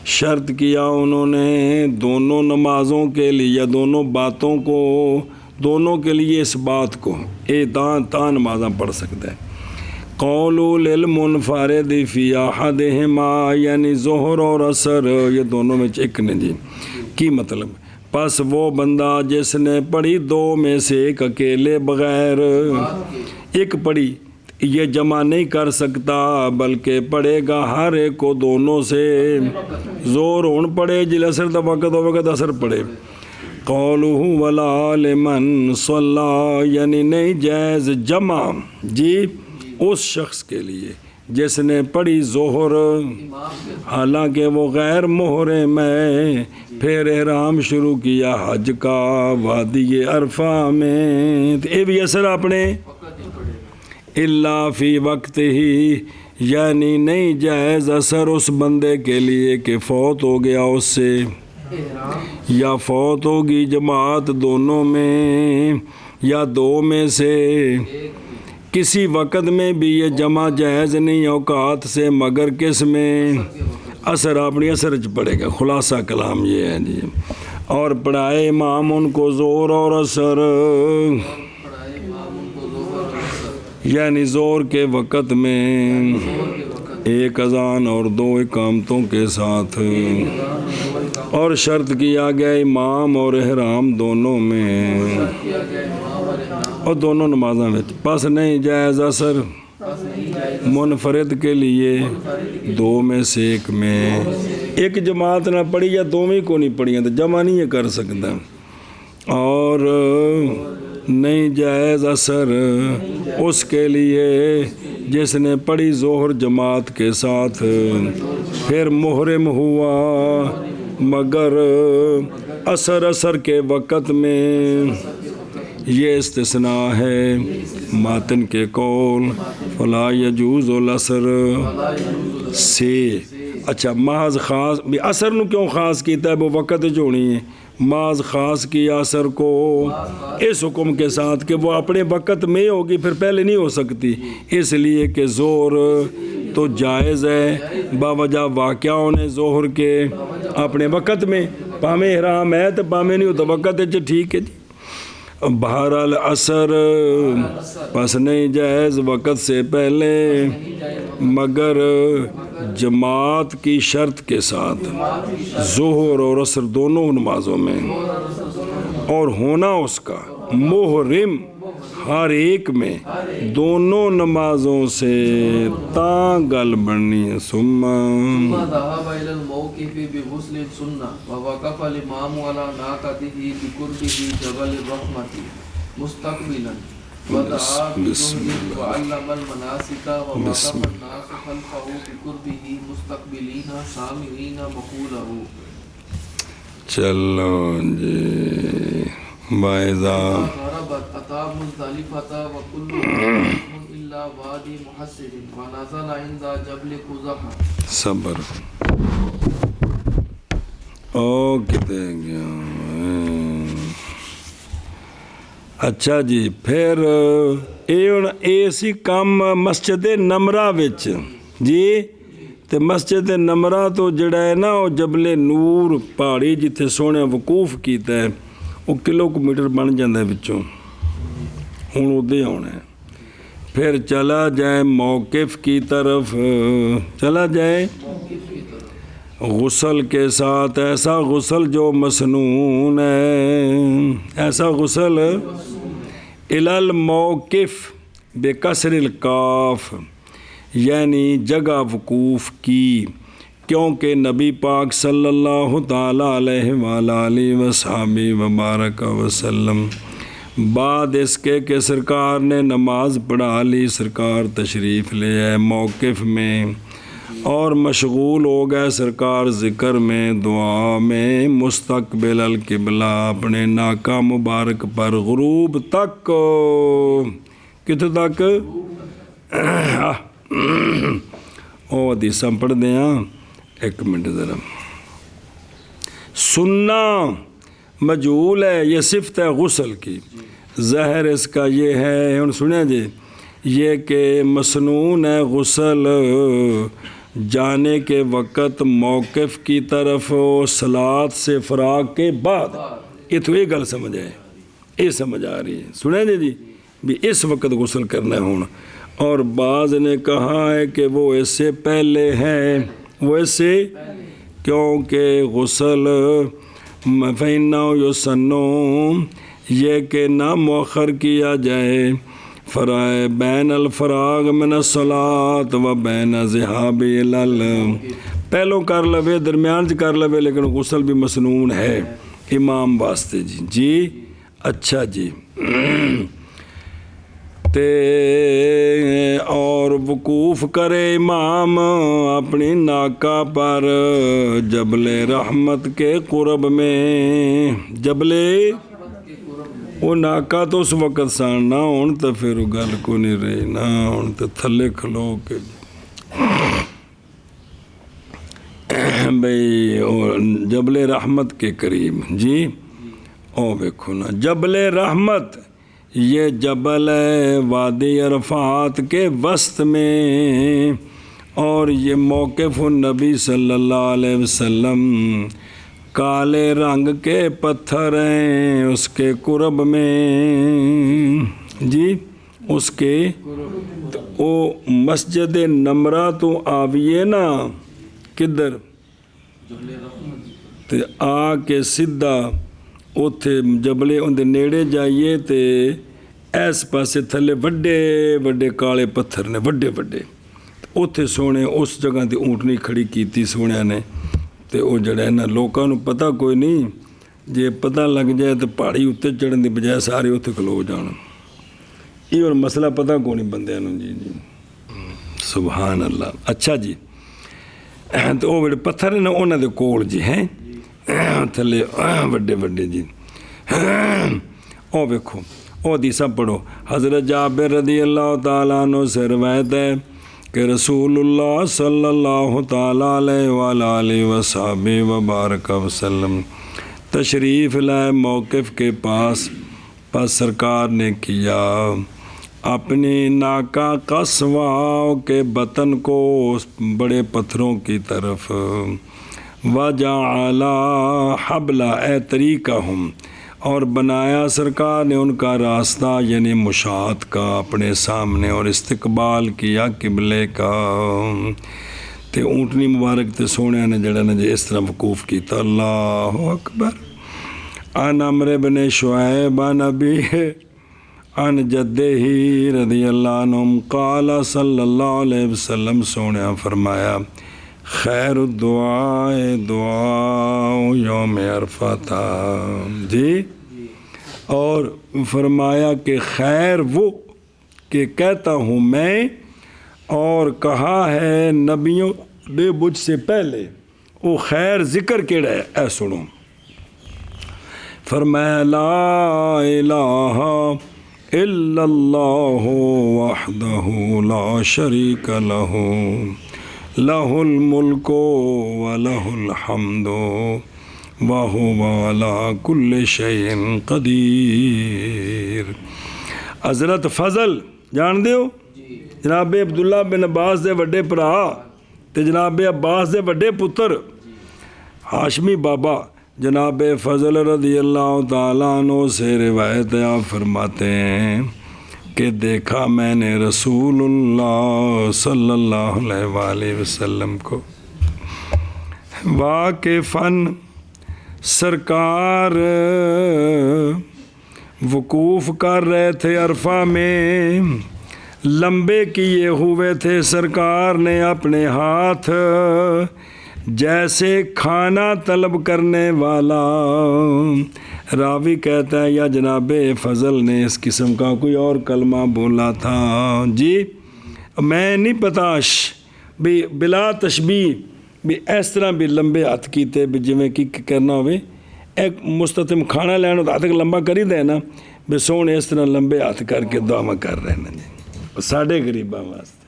Speaker 2: شرط کیا انہوں نے دونوں نمازوں کے لیے یا دونوں باتوں کو، دونوں کے لیے اس بات کو تا نمازاں پڑھ سکتا ہے۔ قولو للمنفرد فی احدہما، یعنی ظہر اور عصر یہ دونوں میں ایک نے جی، کی مطلب پس وہ بندہ جس نے پڑھی دو میں سے ایک اکیلے بغیر، ایک پڑھی یہ جمع نہیں کر سکتا بلکہ پڑھے گا ہر ایک کو دونوں سے زور ہون پڑے جل اثر دا وقت ہو وقت اثر پڑے قولہ ولا لمن صلی یعنی نہیں جائز جمع جی اس شخص کے لیے جس نے پڑھی ظہر حالانکہ وہ غیر محرم ہے پھر احرام شروع کیا حج کا وادی عرفہ میں تو یہ بھی اثر اپنے اللہ فی وقت ہی یعنی نہیں جائز اثر اس بندے کے لیے کہ فوت ہو گیا اس سے یا فوت ہوگی جماعت دونوں میں یا دو میں سے کسی وقت میں بھی یہ جمع جائز نہیں اوقات سے مگر کس میں اثر اپنی اثر پڑے گا خلاصہ کلام یہ ہے جی اور پڑھائے امام ان کو زور اور اثر یعنی زور کے وقت میں ایک اذان اور دو اقامتوں کے ساتھ اور شرط کیا گیا امام اور احرام دونوں میں اور دونوں نمازوں میں پس نہیں جائز اثر منفرد کے لیے دو میں سے ایک میں ایک جماعت نہ پڑھی یا دو میں کو نہیں پڑھی تو جمع نہیں کر سکتا اور نہیں جائز اثر اس کے لیے جس نے پڑھی ظہر جماعت کے ساتھ پھر محرم ہوا مگر اثر کے وقت میں یہ استثناء ہے ماتن کے قول فلا یجوز الاثر سے اچھا محض خاص بھی اثر نو کیوں خاص کیتا ہے وہ وقت جو ہونی ہے محض خاص کیا اثر کو اس حکم کے ساتھ کہ وہ اپنے وقت میں ہوگی پھر پہلے نہیں ہو سکتی اس لیے کہ زور تو جائز ہے باوجہ واقعہ ہونے ظہر کے اپنے وقت میں پامے احرام ہے تو پامے نہیں ہوتا وقت ہے ٹھیک ہے جی بہرحال اثر پس نہیں جائز وقت سے پہلے مگر جماعت کی شرط کے ساتھ ظہر اور عصر دونوں نمازوں میں اور ہونا اس کا محرم ہر ایک میں دونوں نمازوں سے گل بننی ہے ثم
Speaker 3: ذهب الى الموقف بغسل سنة ووقف الامام على ناقته بقربه جبل الرحمة مستقبلا ودعا بجهد وعلم المناسك ووقف الناس خلفه بقربه مستقبلين سامعين مقوله
Speaker 2: چلو جی بائزہ
Speaker 3: غربت اتى مزدلفة وكل إلا وادي محسر ونزل عند جبل قزح
Speaker 2: صبر او کتے گیا اچھا جی پھر اے سی کام مسجد نمرہ وچ جی تے مسجد نمرہ تو جڑا ہے نا وہ جبل نور پہاڑی جتھے سونے وقوف کیتا ہے وہ کلومیٹر بن جاندہ ہے بچوں ہوں ادھے ہونا ہے پھر چلا جائے موقف کی طرف چلا جائے غسل کے ساتھ ایسا غسل جو مسنون ہے ایسا غسل الال موقف بے کسر القاف یعنی جگہ وقوف کی کیونکہ نبی پاک صلی اللہ تعالیٰ علیہ وآلہ وصحبہ وبارک وسلم بعد اس کے کہ سرکار نے نماز پڑھا لی سرکار تشریف لے آئے موقف میں اور مشغول ہو گئے سرکار ذکر میں دعا میں مستقبل القبلہ اپنے ناکہ مبارک پر غروب تک کتنے تک او حدیثاں پڑھ دیں ایک منٹ ذرا سننا مجہول ہے یہ صفت ہے غسل کی ظاہر اس کا یہ ہے ہن سنیں جی یہ کہ مسنون ہے غسل جانے کے وقت موقف کی طرف صلاۃ سے فراغ کے بعد یہ تو یہ گل سمجھ ہے یہ سمجھ آ رہی ہے سنیں جی بھی اس وقت غسل کرنا ہونا اور بعض نے کہا ہے کہ وہ اس سے پہلے ہے وہ اس سے کیونکہ غسل فَإِنَّهُ يُسَنُّ یہ کہ نہ مؤخر کیا جائے فرائے بین الفراغ من الصلاۃ و بین ذہاب الال، پہلو کر لوے درمیان کر لوے لیکن غسل بھی مسنون ہے امام واسطے جی جی اچھا جی تے اور وقوف کرے امام اپنی ناکا پر جبل رحمت کے قرب میں، جبل وہ ناکا تو اس وقت ساننا ہوں تو پھر گل کو نہیں رہی نا، ہوں تو تھلے کھلو کے بھئی جبل رحمت کے قریب جی، او دیکھو نا جبل رحمت یہ جبل ہے وادی عرفات کے وسط میں، اور یہ موقف النبی صلی اللہ علیہ وسلم، کالے رنگ کے پتھر ہیں اس کے قرب میں جی، اس کے او مسجد نمرہ تو آویے نا کدھر تے آ کے سدھا اوتھے جبلے اندے نیڑے جائیے تے ایس پاسے تھلے وڈے وڈے کالے پتھر نے وڈے وڈے، اوتھے سونے اس جگہ تے اونٹنی کھڑی کیتی سونے نے، تے او جڑا ہے نا لوکاں نو پتہ کوئی نہیں، جے پتہ لگ جائے تو پہاڑی اتنے چڑھن دی بجائے سارے اتنے کھلو جان، یہ اور مسئلہ پتہ کوئی نہیں بندیاں نو جی جی سبحان اللہ۔ اچھا جی تو وہ بڑے پتھر ہیں نا انہوں دے کول جی ہیں تھلے وڈے وڈے جی، او ویکھو او حدیثاں پڑھو، حضرت جابر رضی اللہ تعالیٰ عنہ سے روایت ہے کہ رسول اللہ صلی اللہ تعالیٰ علیہ وآلہ وصحبہ وبارک وسلم تشریف لائے موقف کے پاس سرکار نے کیا اپنی ناکا قصواؤ کے بطن کو اس بڑے پتھروں کی طرف، وَجَعَلَ حَبْلَ اے طریقہم، اور بنایا سرکار نے ان کا راستہ یعنی مشاہد کا اپنے سامنے، اور استقبال کیا قبلے کا، تے اونٹنی مبارک تے سونے نے جڑا نے اس طرح وقوف کیتا۔ اللہ اکبر۔ عن عمرو بن شعیب عن ابیہ عن جدہ رضی اللہ عنہم قال صلی اللہ علیہ وسلم سونے فرمایا خیر الدعاء دعاء یوم عرفہ تھا جی، اور فرمایا کہ خیر وہ کہ کہتا ہوں میں، اور کہا ہے نبیوں نے مجھ سے پہلے، وہ خیر ذکر کیڑا ہے اے سنو، فرمایا لا الہ الا اللہ وحدہ لا شریک لہ لہ الملک ولہ الحمد وہو علی کل شیء قدیر۔ حضرت فضل جان دیو جناب عبداللہ بن عباس دے وڈے پرا تے جناب عباس دے وڈے پتر ہاشمی بابا جناب فضل رضی اللہ تعالیٰ عنہ سے روایت آپ فرماتے ہیں کہ دیکھا میں نے رسول اللہ صلی اللہ علیہ وآلہ وسلم کو واقفاً، سرکار وقوف کر رہے تھے عرفہ میں، لمبے کیے ہوئے تھے سرکار نے اپنے ہاتھ، جیسے کھانا طلب کرنے والا۔ راوی کہتا ہے یا جناب فضل نے اس قسم کا کوئی اور کلمہ بولا تھا جی، میں نہیں پتا بھی بلا تشبیہ بھی اس طرح بھی لمبے ہاتھ کیتے بھی جویں کی کرنا ہوئے ایک مستتم کھانا لینا تو ہاتھ لمبا کری دے نا، بھی سونے اس طرح لمبے ہاتھ کر کے دعا کر رہے ہیں جی، ساڑھے غریباں واسطے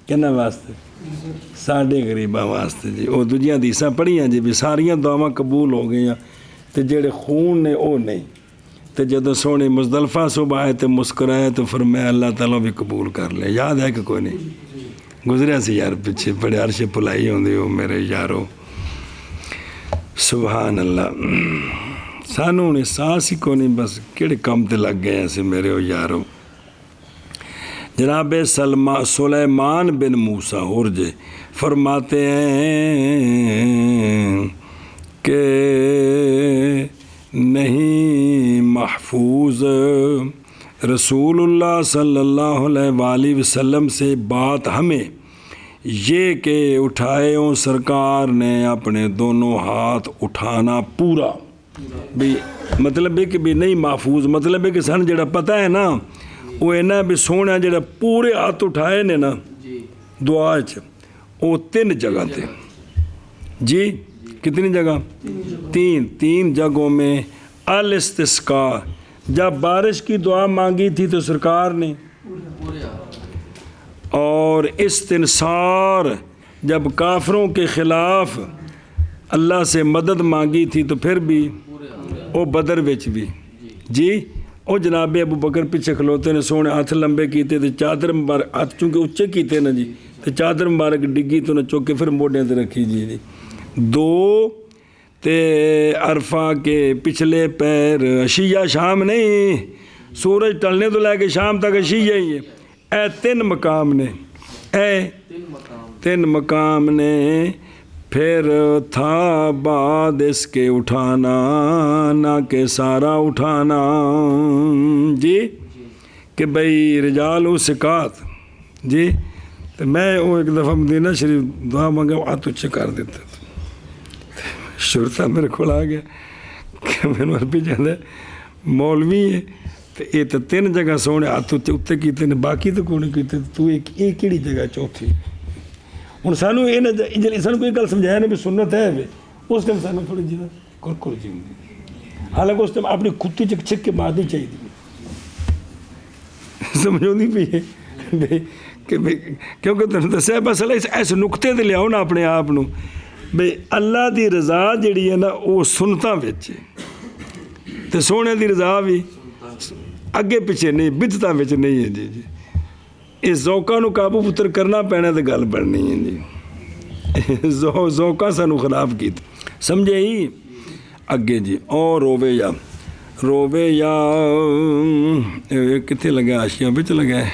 Speaker 2: کہنا واسطے ساڑھے غریباں واسطے جی، وہ دوجیاں حدیثاں پڑھیاں جی بھی ساریاں دعاواں قبول ہو گئیاں تے جڑے خون نے او نہیں، تے جدو سونے مزدلفہ صبح آئے تے مسکرائے تو فرمایا اللہ تعالیٰ بھی قبول کر لے، یاد ہے کہ کوئی نہیں گزریا سی یار پیچھے بڑے عرش پلائی ہوندی ہو میرے یارو، سبحان اللہ، سانوں نے ساس ہی کو نہیں بس کیڑے کام تے لگ گئے ہیں میرے ہو یارو۔ جناب سلیمان بن موسیٰ ہورجے فرماتے ہیں کہ نہیں محفوظ رسول اللہ صلی اللہ علیہ وآلہ وسلم سے بات ہمیں یہ کہ اٹھائے ہوں سرکار نے اپنے دونوں ہاتھ اٹھانا پورا بھی مطلب ہے کہ بھی نہیں محفوظ مطلب ہے کہ سن جڑا پتہ ہے نا وہ اینا بھی سونا جڑا پورے ہاتھ اٹھائے نے نا دعا وہ 3 جگہ تھے جی کتنی جگہ 3 جگہوں میں الاستسقاء جب بارش کی دعا مانگی تھی تو سرکار نے اور استنصار جب کافروں کے خلاف اللہ سے مدد مانگی تھی تو پھر بھی وہ بدر وچ بھی جی وہ جناب ابو بکر پیچھے کھلوتے نے سونے ہاتھ لمبے کیتے تو چادر مبارک ہاتھ چونکہ اچھے کیتے نا جی تو چادر مبارک ڈگی تو نہ چوک کے پھر موڈے تے رکھی جی 2 تے عرفہ کے پچھلے پیر عشیہ شام نہیں سورج ٹلنے تو لے کے شام تک عشیہ ہی ہے اے 3 مقام نے 3 مقام نے پھر تھا بعد اس کے اٹھانا نہ کہ سارا اٹھانا جی کہ بھئی رجال و سکات جی تو میں وہ ایک دفعہ مدینہ شریف دعا مانگا ہاتھ اچھے کر دیتا تھا شرطہ میرے کو آ گیا کہ میں نے پیچھے مولوی ہے تو یہ تو 3 جگہ سونے ہاتھ اتنے کیتے نے باقی تو کوئی نہیں کیتے تو یہ کیڑی جگہ چوتھی ہوں سانو یہ نہ سانو کوئی گل سمجھایا نہیں بھی سنت ہے اس ٹائم سانو تھوڑی جی کر جی حالانکہ اس ٹائم اپنی کتی چھک کے مارنی چاہیے سمجھو نہیں پی ہے کیونکہ تمہیں دسیا بس ایسے نقطے تے لیاؤ نا اپنے آپ نو بھئی اللہ دی رضا جڑی ہے نا وہ سنتاں وچ تے سونے دی رضا بھی اگے پیچھے نہیں بدعتاں وچ نہیں ہے جی اس ذوقاں نو قابو پتر کرنا پینا تے گل بننی ہے جی ذوقاں سانو خراب کیتے سمجھے ہی اگے جی اور روے یا کتنے لگا آشیاں بچ لگا ہے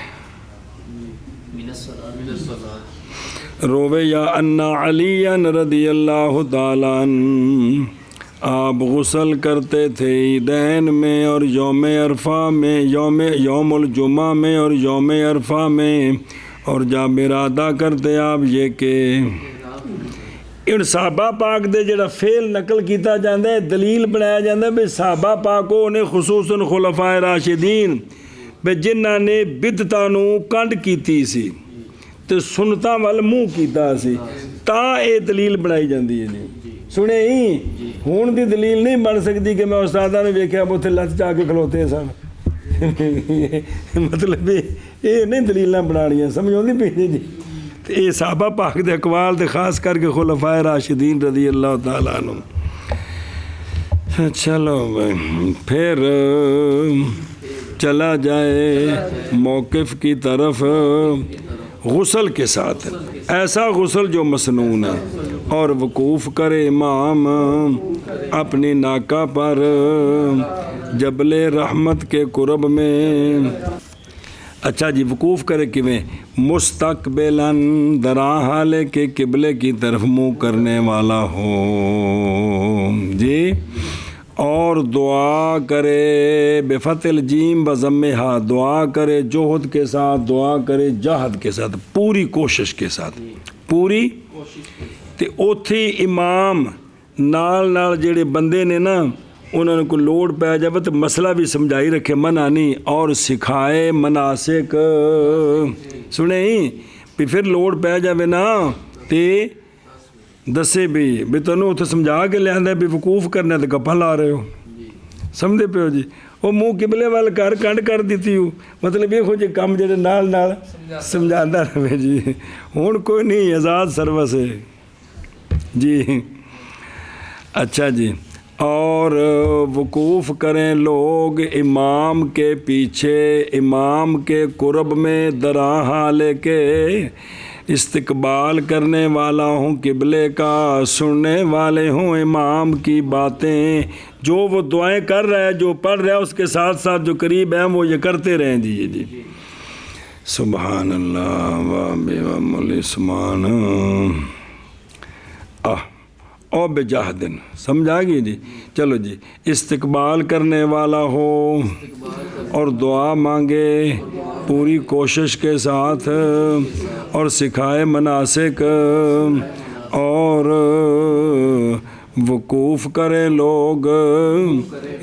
Speaker 2: روے یا انا علی رضی اللہ تعالیٰ عنہ آپ غسل کرتے تھے عیدین میں اور یوم عرفہ میں یوم الجمعہ میں اور یوم عرفہ میں اور جب ارادہ کرتے آپ یہ کہ ان صحابہ پاک دے جڑا فعل نقل کیتا جاندہ ہے دلیل بنایا جاندہ ہے بے صحابہ پاکوں نے خصوصاً خلفائے راشدین بے جنہ نے بدعتاں نو کنڈ کیتی سی تے سنتاں وال منہ کیتا سی تاں اے دلیل بنائی جاندی ہے جی سنے ہی ہون دی دلیل نہیں بن سکتی کہ میں استادہ نے ویکھیا اتنے لت چاہ کے کھلوتے سن مطلب یہ نہیں دلیلاں بنانیاں سمجھو نہیں پی جی یہ صحابہ پاک دے اقوال دے خاص کر کے خلفائے راشدین رضی اللہ تعالیٰ عنہ چلو بھائی پھر چلا جائے موقف کی طرف غسل کے ساتھ ایسا غسل جو مسنون ہے اور وقوف کرے امام اپنی ناکہ پر جبل رحمت کے قرب میں اچھا جی وقوف کرے کیویں مستقبلاً دراں حالے کے قبلے کی طرف منہ کرنے والا ہو جی اور دعا کرے بفتح الجیم بضمہا دعا کرے جوہد کے ساتھ دعا کرے جہد کے ساتھ پوری کوشش کے ساتھ پوری تے اوتھے امام نال جڑے بندے نے نا انہوں کو لوڑ پہ جائے تو مسئلہ بھی سمجھائی رکھے منع نہیں اور سکھائے مناسک سنے ہی پھر لوڑ پہ جائے نا تے دسے بھی تنوں اتنے سمجھا کے لیا بھی وقوف کرنا تو گپاں لا رہے ہو سمجھے پہ ہو جی وہ منہ قبلے وال کر کنڈ کر دیتی ہو مطلب یہ ہو جی کام جڑے نال سمجھاتا رہے جی ہوں کوئی نہیں آزاد سروس ہے جی اچھا جی اور وقوف کریں لوگ امام کے پیچھے امام کے قرب میں دراں حالے کے استقبال کرنے والا ہوں قبلے کا سننے والے ہوں امام کی باتیں جو وہ دعائیں کر رہا ہے جو پڑھ رہا ہے اس کے ساتھ ساتھ جو قریب ہیں وہ یہ کرتے رہیں جی سبحان اللہ و بحمدہ سبحان او بجہدن، سمجھ آ گئی جی؟ چلو جی، استقبال کرنے والا ہو اور دعا مانگے پوری کوشش کے ساتھ، اور سکھائے مناسک، اور وقوف کرے لوگ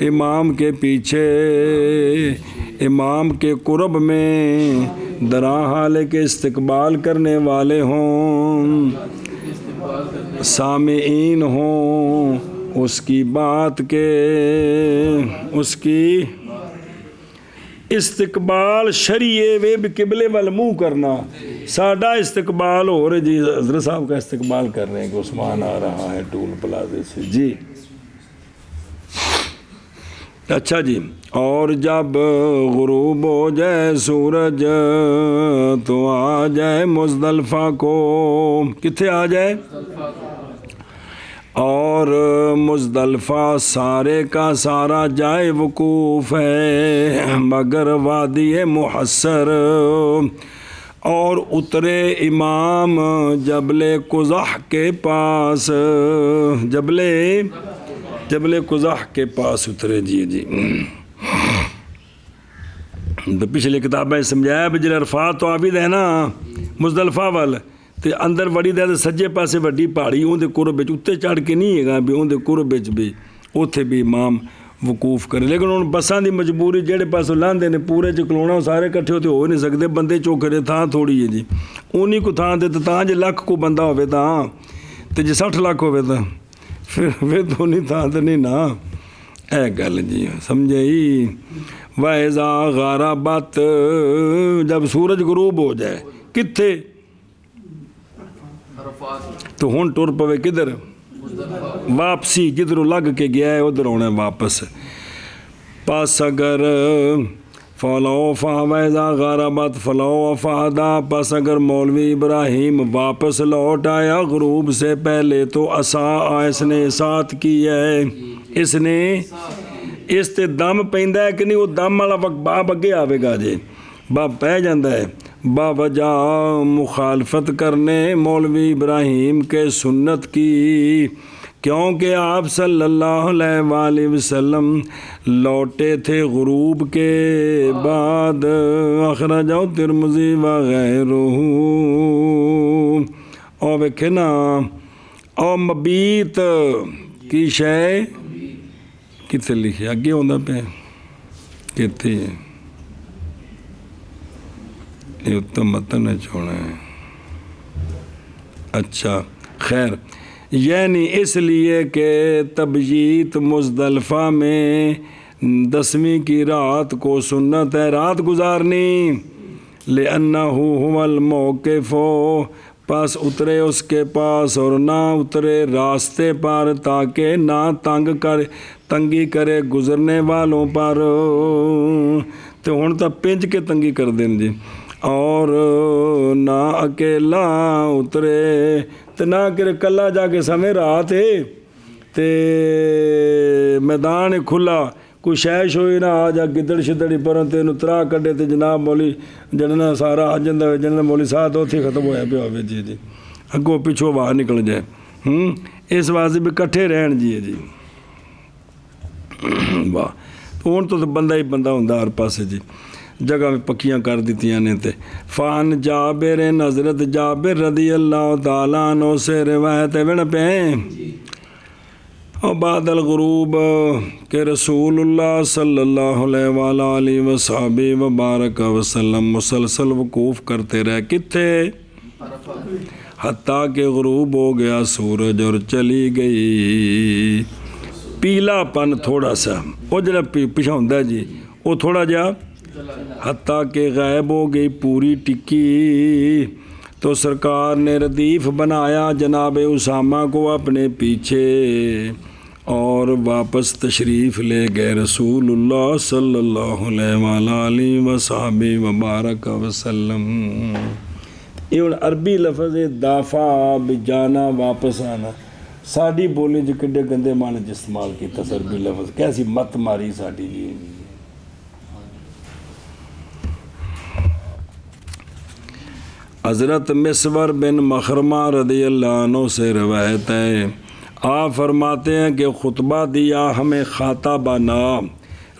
Speaker 2: امام کے پیچھے، امام کے قرب میں، درا حال کے استقبال کرنے والے ہوں، سامعین ہوں اس کی بات کے، اس کی استقبال شریعے وے بھی قبلے وال منہ کرنا۔ ساڈا استقبال ہو رہے جی، حضرت صاحب کا استقبال کر رہے ہیں کہ عثمان آ رہا ہے ٹول پلازے سے جی۔ اچھا جی، اور جب غروب ہو جائے سورج تو آ جائے مزدلفہ کو، کتنے آ جائے؟ اور مزدلفہ سارے کا سارا جائے وقوف ہے مگر وادی محصر، اور اترے امام جبل قزح کے پاس، جبل قزح کے پاس اترے جی جی۔ تو پچھلی کتابیں سمجھایا بھی جڑے عرفات تو عابد ہے نا مزدلفہ وال، تے اندر وڑی دے سجے پاسے وڈی پہاڑی اون دے قرب وچ اتنے چڑھ کے نہیں ہے گا بھی اون دے قرب وچ بھی اوتھے بھی امام وقوف کرے، لیکن ہن بساں دی مجبوری جہڑے پاسوں لاندے نے پورے چ کلونا سارے کٹھے ہوتے ہو نہیں سکتے، بندے چوکھے تھاں تھوڑی ہے جی، اونی کو تھاں تے تاں جے لاکھ کو بندہ ہوے تاں تے جے 60 لاکھ ہوے تاں پھر تو نہیں تھاں تے نہیں نا، اے گل جی سمجھائی۔ وَإِذَا غَرَبَتْ، جب سورج غروب ہو جائے کتھے تو ہن ٹر پوے کدھر؟ واپسی، جدھروں لگ کے گیا ہے ادھر ہونا واپس۔ پس اگر فلو فاویزا غربت فلو فادا، پس اگر مولوی ابراہیم واپس لوٹ آیا غروب سے پہلے تو عصا اس نے ساتھ کی ہے، اس نے اس تے دم پیندا ہے کہ نہیں، وہ دم والا وقت باب اگے آوے گا جی، باب پہ جاندہ ہے باوجہ مخالفت کرنے مولوی ابراہیم کے سنت کی، کیونکہ آپ صلی اللہ علیہ وآلہ وسلم لوٹے تھے غروب کے بعد، اخرجہ ترمذی وغیرہ، اور ویکھے نا اور مبیت کی شے کتنے لکھے اگے ہوندہ پہ کتنے یہ تو متن چھوڑا ہے۔ اچھا خیر، یعنی اس لیے کہ تبییت مزدلفہ میں 10ویں کی رات کو سنت ہے رات گزارنی، لِأَنَّهُ هُوَ الْمَوْقِفُ، پس اترے اس کے پاس اور نہ اترے راستے پر تاکہ نہ تنگی کرے گزرنے والوں پر، تو ہن تو پنج کے تنگی کر دیں جی، اور نہ اکیلا اترے تو نہ کرے کلا جا کے سمے رات ہے تے میدان کھلا کوئی شیش ہوئی نہ آ جا گدڑ شدڑی پرن تینوں ترا کڈے تے جناب مولی جڑنا سارا آ جاندہ ہے، جناب مولی ساتھ ہوتی ختم ہویا پہ ہوئے جی جی، اگوں پچھوں باہر نکل جائے، اس واسطے بھی کٹھے رہن جی جی واہ۔ تو ہن تو بندہ ہی بندہ ہوندہ ہر پاسے جی، جگہ میں پکیاں کر دیتیاں نے تے۔ فان جابر، حضرت جابر رضی اللہ تعالیٰ عنہ سے روایت ہے بڑا پہ اور بعد الغروب کہ رسول اللہ صلی اللہ علیہ وآلہ وصحبہ وبارک وسلم مسلسل وقوف کرتے رہے کتھے، حتیٰ کہ غروب ہو گیا سورج اور چلی گئی پیلا پن تھوڑا سا، وہ جڑا پیچھا ہوندہ ہے جی وہ تھوڑا جا، حتیٰ کہ غائب ہو گئی پوری ٹکی، تو سرکار نے ردیف بنایا جناب اسامہ کو اپنے پیچھے اور واپس تشریف لے گئے رسول اللہ صلی اللہ علیہ وآلہ وصحبہ وبارک وسلم۔ یہ عربی لفظ دافع بجانا واپس آنا، ساڑی بولی جو کڈے گندے معنی جو استعمال کی عربی لفظ، کیسی مت ماری ساڑی جی۔ حضرت مسور بن مخرمہ رضی اللہ عنہ سے روایت ہے آپ فرماتے ہیں کہ خطبہ دیا ہمیں خاطبنا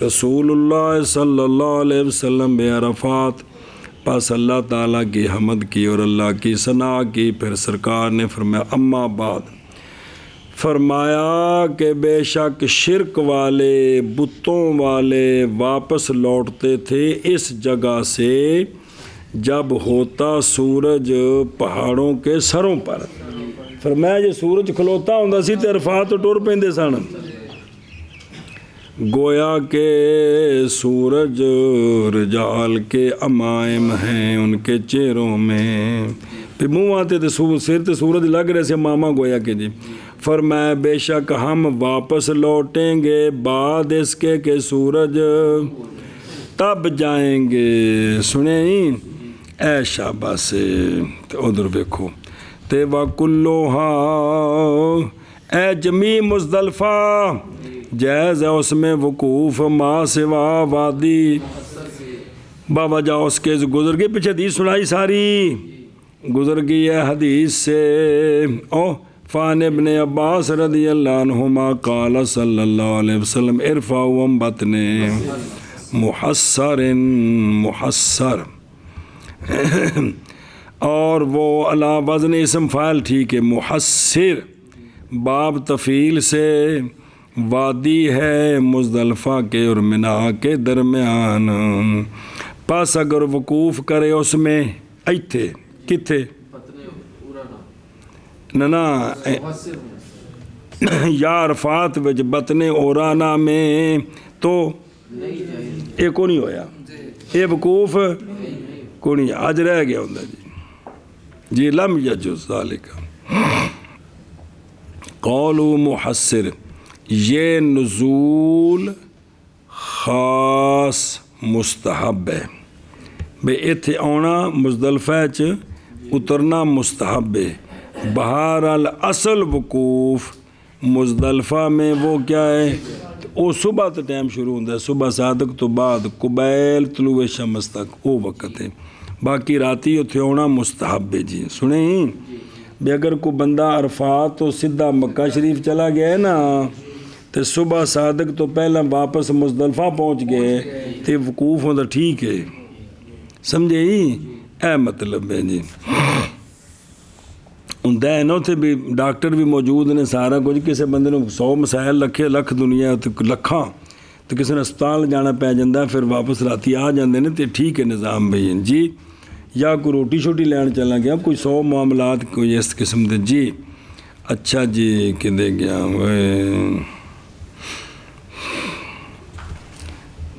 Speaker 2: رسول اللہ صلی اللہ علیہ وسلم بعرفات، پس اللہ تعالیٰ کی حمد کی اور اللہ کی ثنا کی۔ پھر سرکار نے فرمایا اما بعد، فرمایا کہ بے شک شرک والے بتوں والے واپس لوٹتے تھے اس جگہ سے جب ہوتا سورج پہاڑوں کے سروں پر۔ فرمایا جی سورج کھلوتا ہوندا سی تے عرفات ٹر پیندے سن، گویا کہ سورج رجال کے امائم ہیں، ان کے چہروں میں پھر منہ آتے تھے، سر تے سورج لگ رہے سے ماما گویا کہ جی۔ فرمایا بے شک ہم واپس لوٹیں گے بعد اس کے کہ سورج تب جائیں گے۔ سنیں اے شاباش سے ادھر ویکھو تے وَكُلُّهَا اے جمی مزدلفہ جائز ہے اس میں وقوف ما سوا وادی، باوجہ اس کے گزر گئی، پیچھے حدیث سنائی ساری گزر گئی ہے حدیث سے۔ فان ابن عباس رضی اللہ عنہما قال صلی اللہ علیہ وسلم ارفعوا عن بطن محصر محصر، اور وہ علی وزن اسم فاعل ٹھیک ہے، محصر باب تفعیل سے وادی ہے مزدلفہ کے اور منی کے درمیان۔ پس اگر وقوف کرے اس میں ایتھے کتھے نہ یا عرفات وچ بطن اورانا میں تو یہ کو نہیں ہویا، یہ وقوف کو نہیں، اج رہ گیا ہوں جی لم یجوز ذالک۔ قولو محصر، یہ نزول خاص مستحب ہے، بے اتھے آنا مزدلفہ چ اترنا مستحب ہے۔ بہرحال اصل وقوف مزدلفہ میں وہ کیا ہے، وہ صبح تو ٹائم شروع ہوتا ہے، صبح صادق تو بعد قبیل طلوع شمس تک وہ وقت ہے، باقی راتی اتھے آنا مستحب ہے جی۔ سنیں بھی اگر کوئی بندہ عرفات تو سیدھا مکہ شریف چلا گیا ہے نا تو صبح صادق تو پہلا واپس مزدلفہ پہنچ گئے تو وقوف ہوتا ٹھیک ہے، سمجھے اے مطلب ہے جی۔ ہوندا ہے نا اتنے بھی ڈاکٹر بھی موجود نے سارا کچھ، کسی بندے نے 100 مسائل لکھے لکھ دنیا لکھاں تو کسی نے ہسپتال جانا پی جاتا پھر واپس راتی آ جاندے نے، تو ٹھیک ہے نظام بھائی جی۔ یا کوئی روٹی شوٹی لین چلا گیا، کوئی 100 معاملات کوئی اس قسم دے جی۔ اچھا جی کدے گیا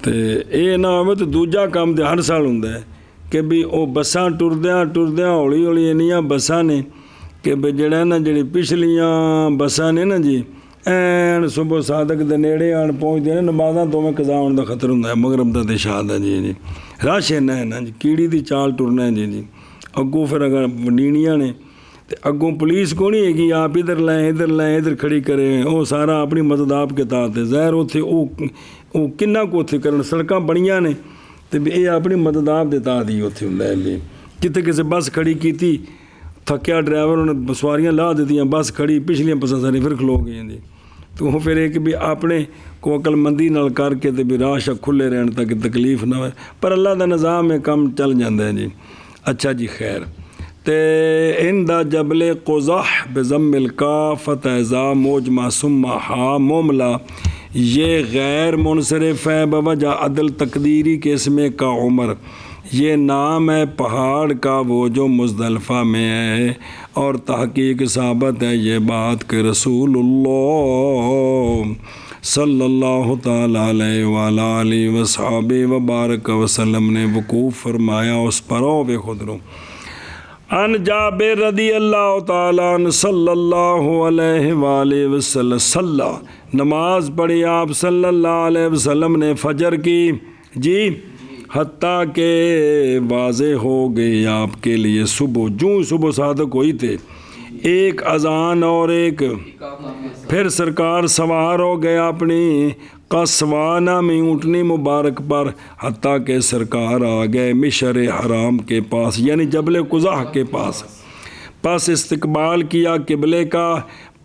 Speaker 2: تو یہ نہ ہو تو دوجا کام تو ہر سال ہوندا ہے کہ بھی وہ بساں ٹردیاں ہولی ہولی انیاں بساں نے کہ بھی جڑا نا جڑی پچھلیاں بساں نے نا جی این صبح صادق دے نیڑے آن پہنچتے ہیں، نمازاں تو میں قضا ہونے دا خطر ہوندا ہے، مغرب دا دشاہ دا جی رش اینا ہے نا جی، کیڑی دی چال ٹرنا ہے جی اگوں پھر اگر ونڈینیاں نے تو اگوں پولیس کو نہیں ہے کہ آپ ادھر لائیں ادھر کھڑی کریں، وہ سارا اپنی مدد آپ کے تحت ہے، ظاہر اتنے وہ کنہ کو اتنے کرن سڑکاں بڑیاں نے تو یہ اپنی مدد آپ دے تحت ہی اتنے ہوندا ہے بھی۔ جتنے کسی بس کھڑی کیتی تھکیا ڈرائیور نے سواریاں لا دیتیاں، بس کھڑی پچھلیاں بساں ساری پھر کھلو گئی جی، تو وہ پھر ایک بھی اپنے کو عقل مندی نال کر کے تے بھی راہ کھلے رہن تاکہ تکلیف نہ ہوئے، پر اللہ دا نظام ہے کم چل جاندہ ہے جی۔ اچھا جی خیر تے اندہ جبل قزح بضم الکاف فتح ذا موجمہ ثم ہا موملہ، یہ غیر منصرف ہے بوجہ عدل تقدیری کے اس میں کا عمر، یہ نام ہے پہاڑ کا وہ جو مزدلفہ میں ہے، اور تحقیق ثابت ہے یہ بات کہ رسول اللہ صلی اللہ تعالیٰ علیہ وآلہ وصحبہ وبارک وسلم نے وقوف فرمایا اس پر۔ او خود رو ان جابر رضی اللہ تعالیٰ عنہ صلی اللہ علیہ وآلہ وسلم صلی، نماز پڑھی آپ صلی اللہ علیہ وسلم نے فجر کی جی، حتیٰ کہ واضح ہو گئی آپ کے لیے صبح صادق ہوئی تھے، ایک اذان اور ایک پھر سرکار سوار ہو گیا اپنی قصوانہ میں اونٹنی مبارک پر، حتیٰ کہ سرکار آ گئے مشر حرام کے پاس یعنی جبل قزح کے پاس، پس استقبال کیا قبلے کا،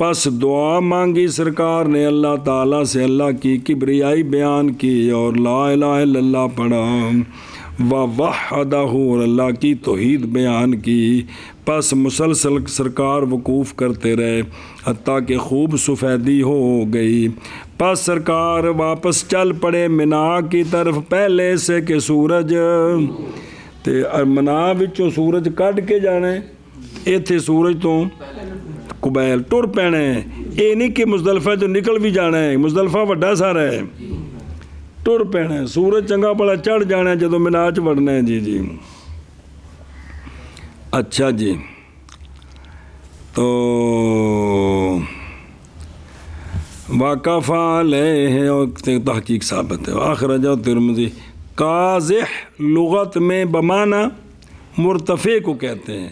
Speaker 2: پس دعا مانگی سرکار نے اللہ تعالیٰ سے، اللہ کی کبریائی بیان کی اور لا الہ الا اللہ پڑھا، ووحدہ اور اللہ کی توحید بیان کی۔ پس مسلسل سرکار وقوف کرتے رہے حتیٰ کہ خوب سفیدی ہو گئی۔ پس سرکار واپس چل پڑے منا کی طرف پہلے سے کہ سورج تے منا وچوں سورج کڈ کے جانا ہے، ایتھے سورج تو قبیل ٹر پینا ہے۔ یہ نہیں کہ مزدلفہ تو نکل بھی جانا ہے، مزدلفہ وڈا سارا ہے، ٹر پینا ہے، سورج چنگا بڑا چڑھ جانا ہے جدوں منا چ وڑنا ہے۔ جی جی اچھا جی، تو واقفہ علیہ اور تحقیق ثابت ہے۔ اخرجہ ترمذی۔ قازح لغت میں بمانا مرتفع کو کہتے ہیں،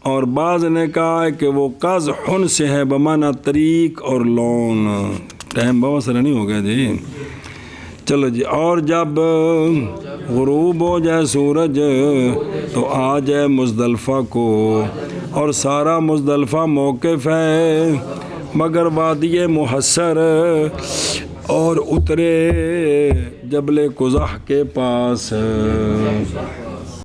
Speaker 2: اور بعض نے کہا ہے کہ وہ قزحن سے ہے بمانا طریق اور لون۔ ٹائم بہت سارا نہیں ہو گیا جی، چلو جی۔ اور جب غروب ہو جائے سورج تو آ جائے مزدلفہ کو، اور سارا مزدلفہ موقف ہے مگر وادی محصر، اور اترے جبل قزح کے پاس۔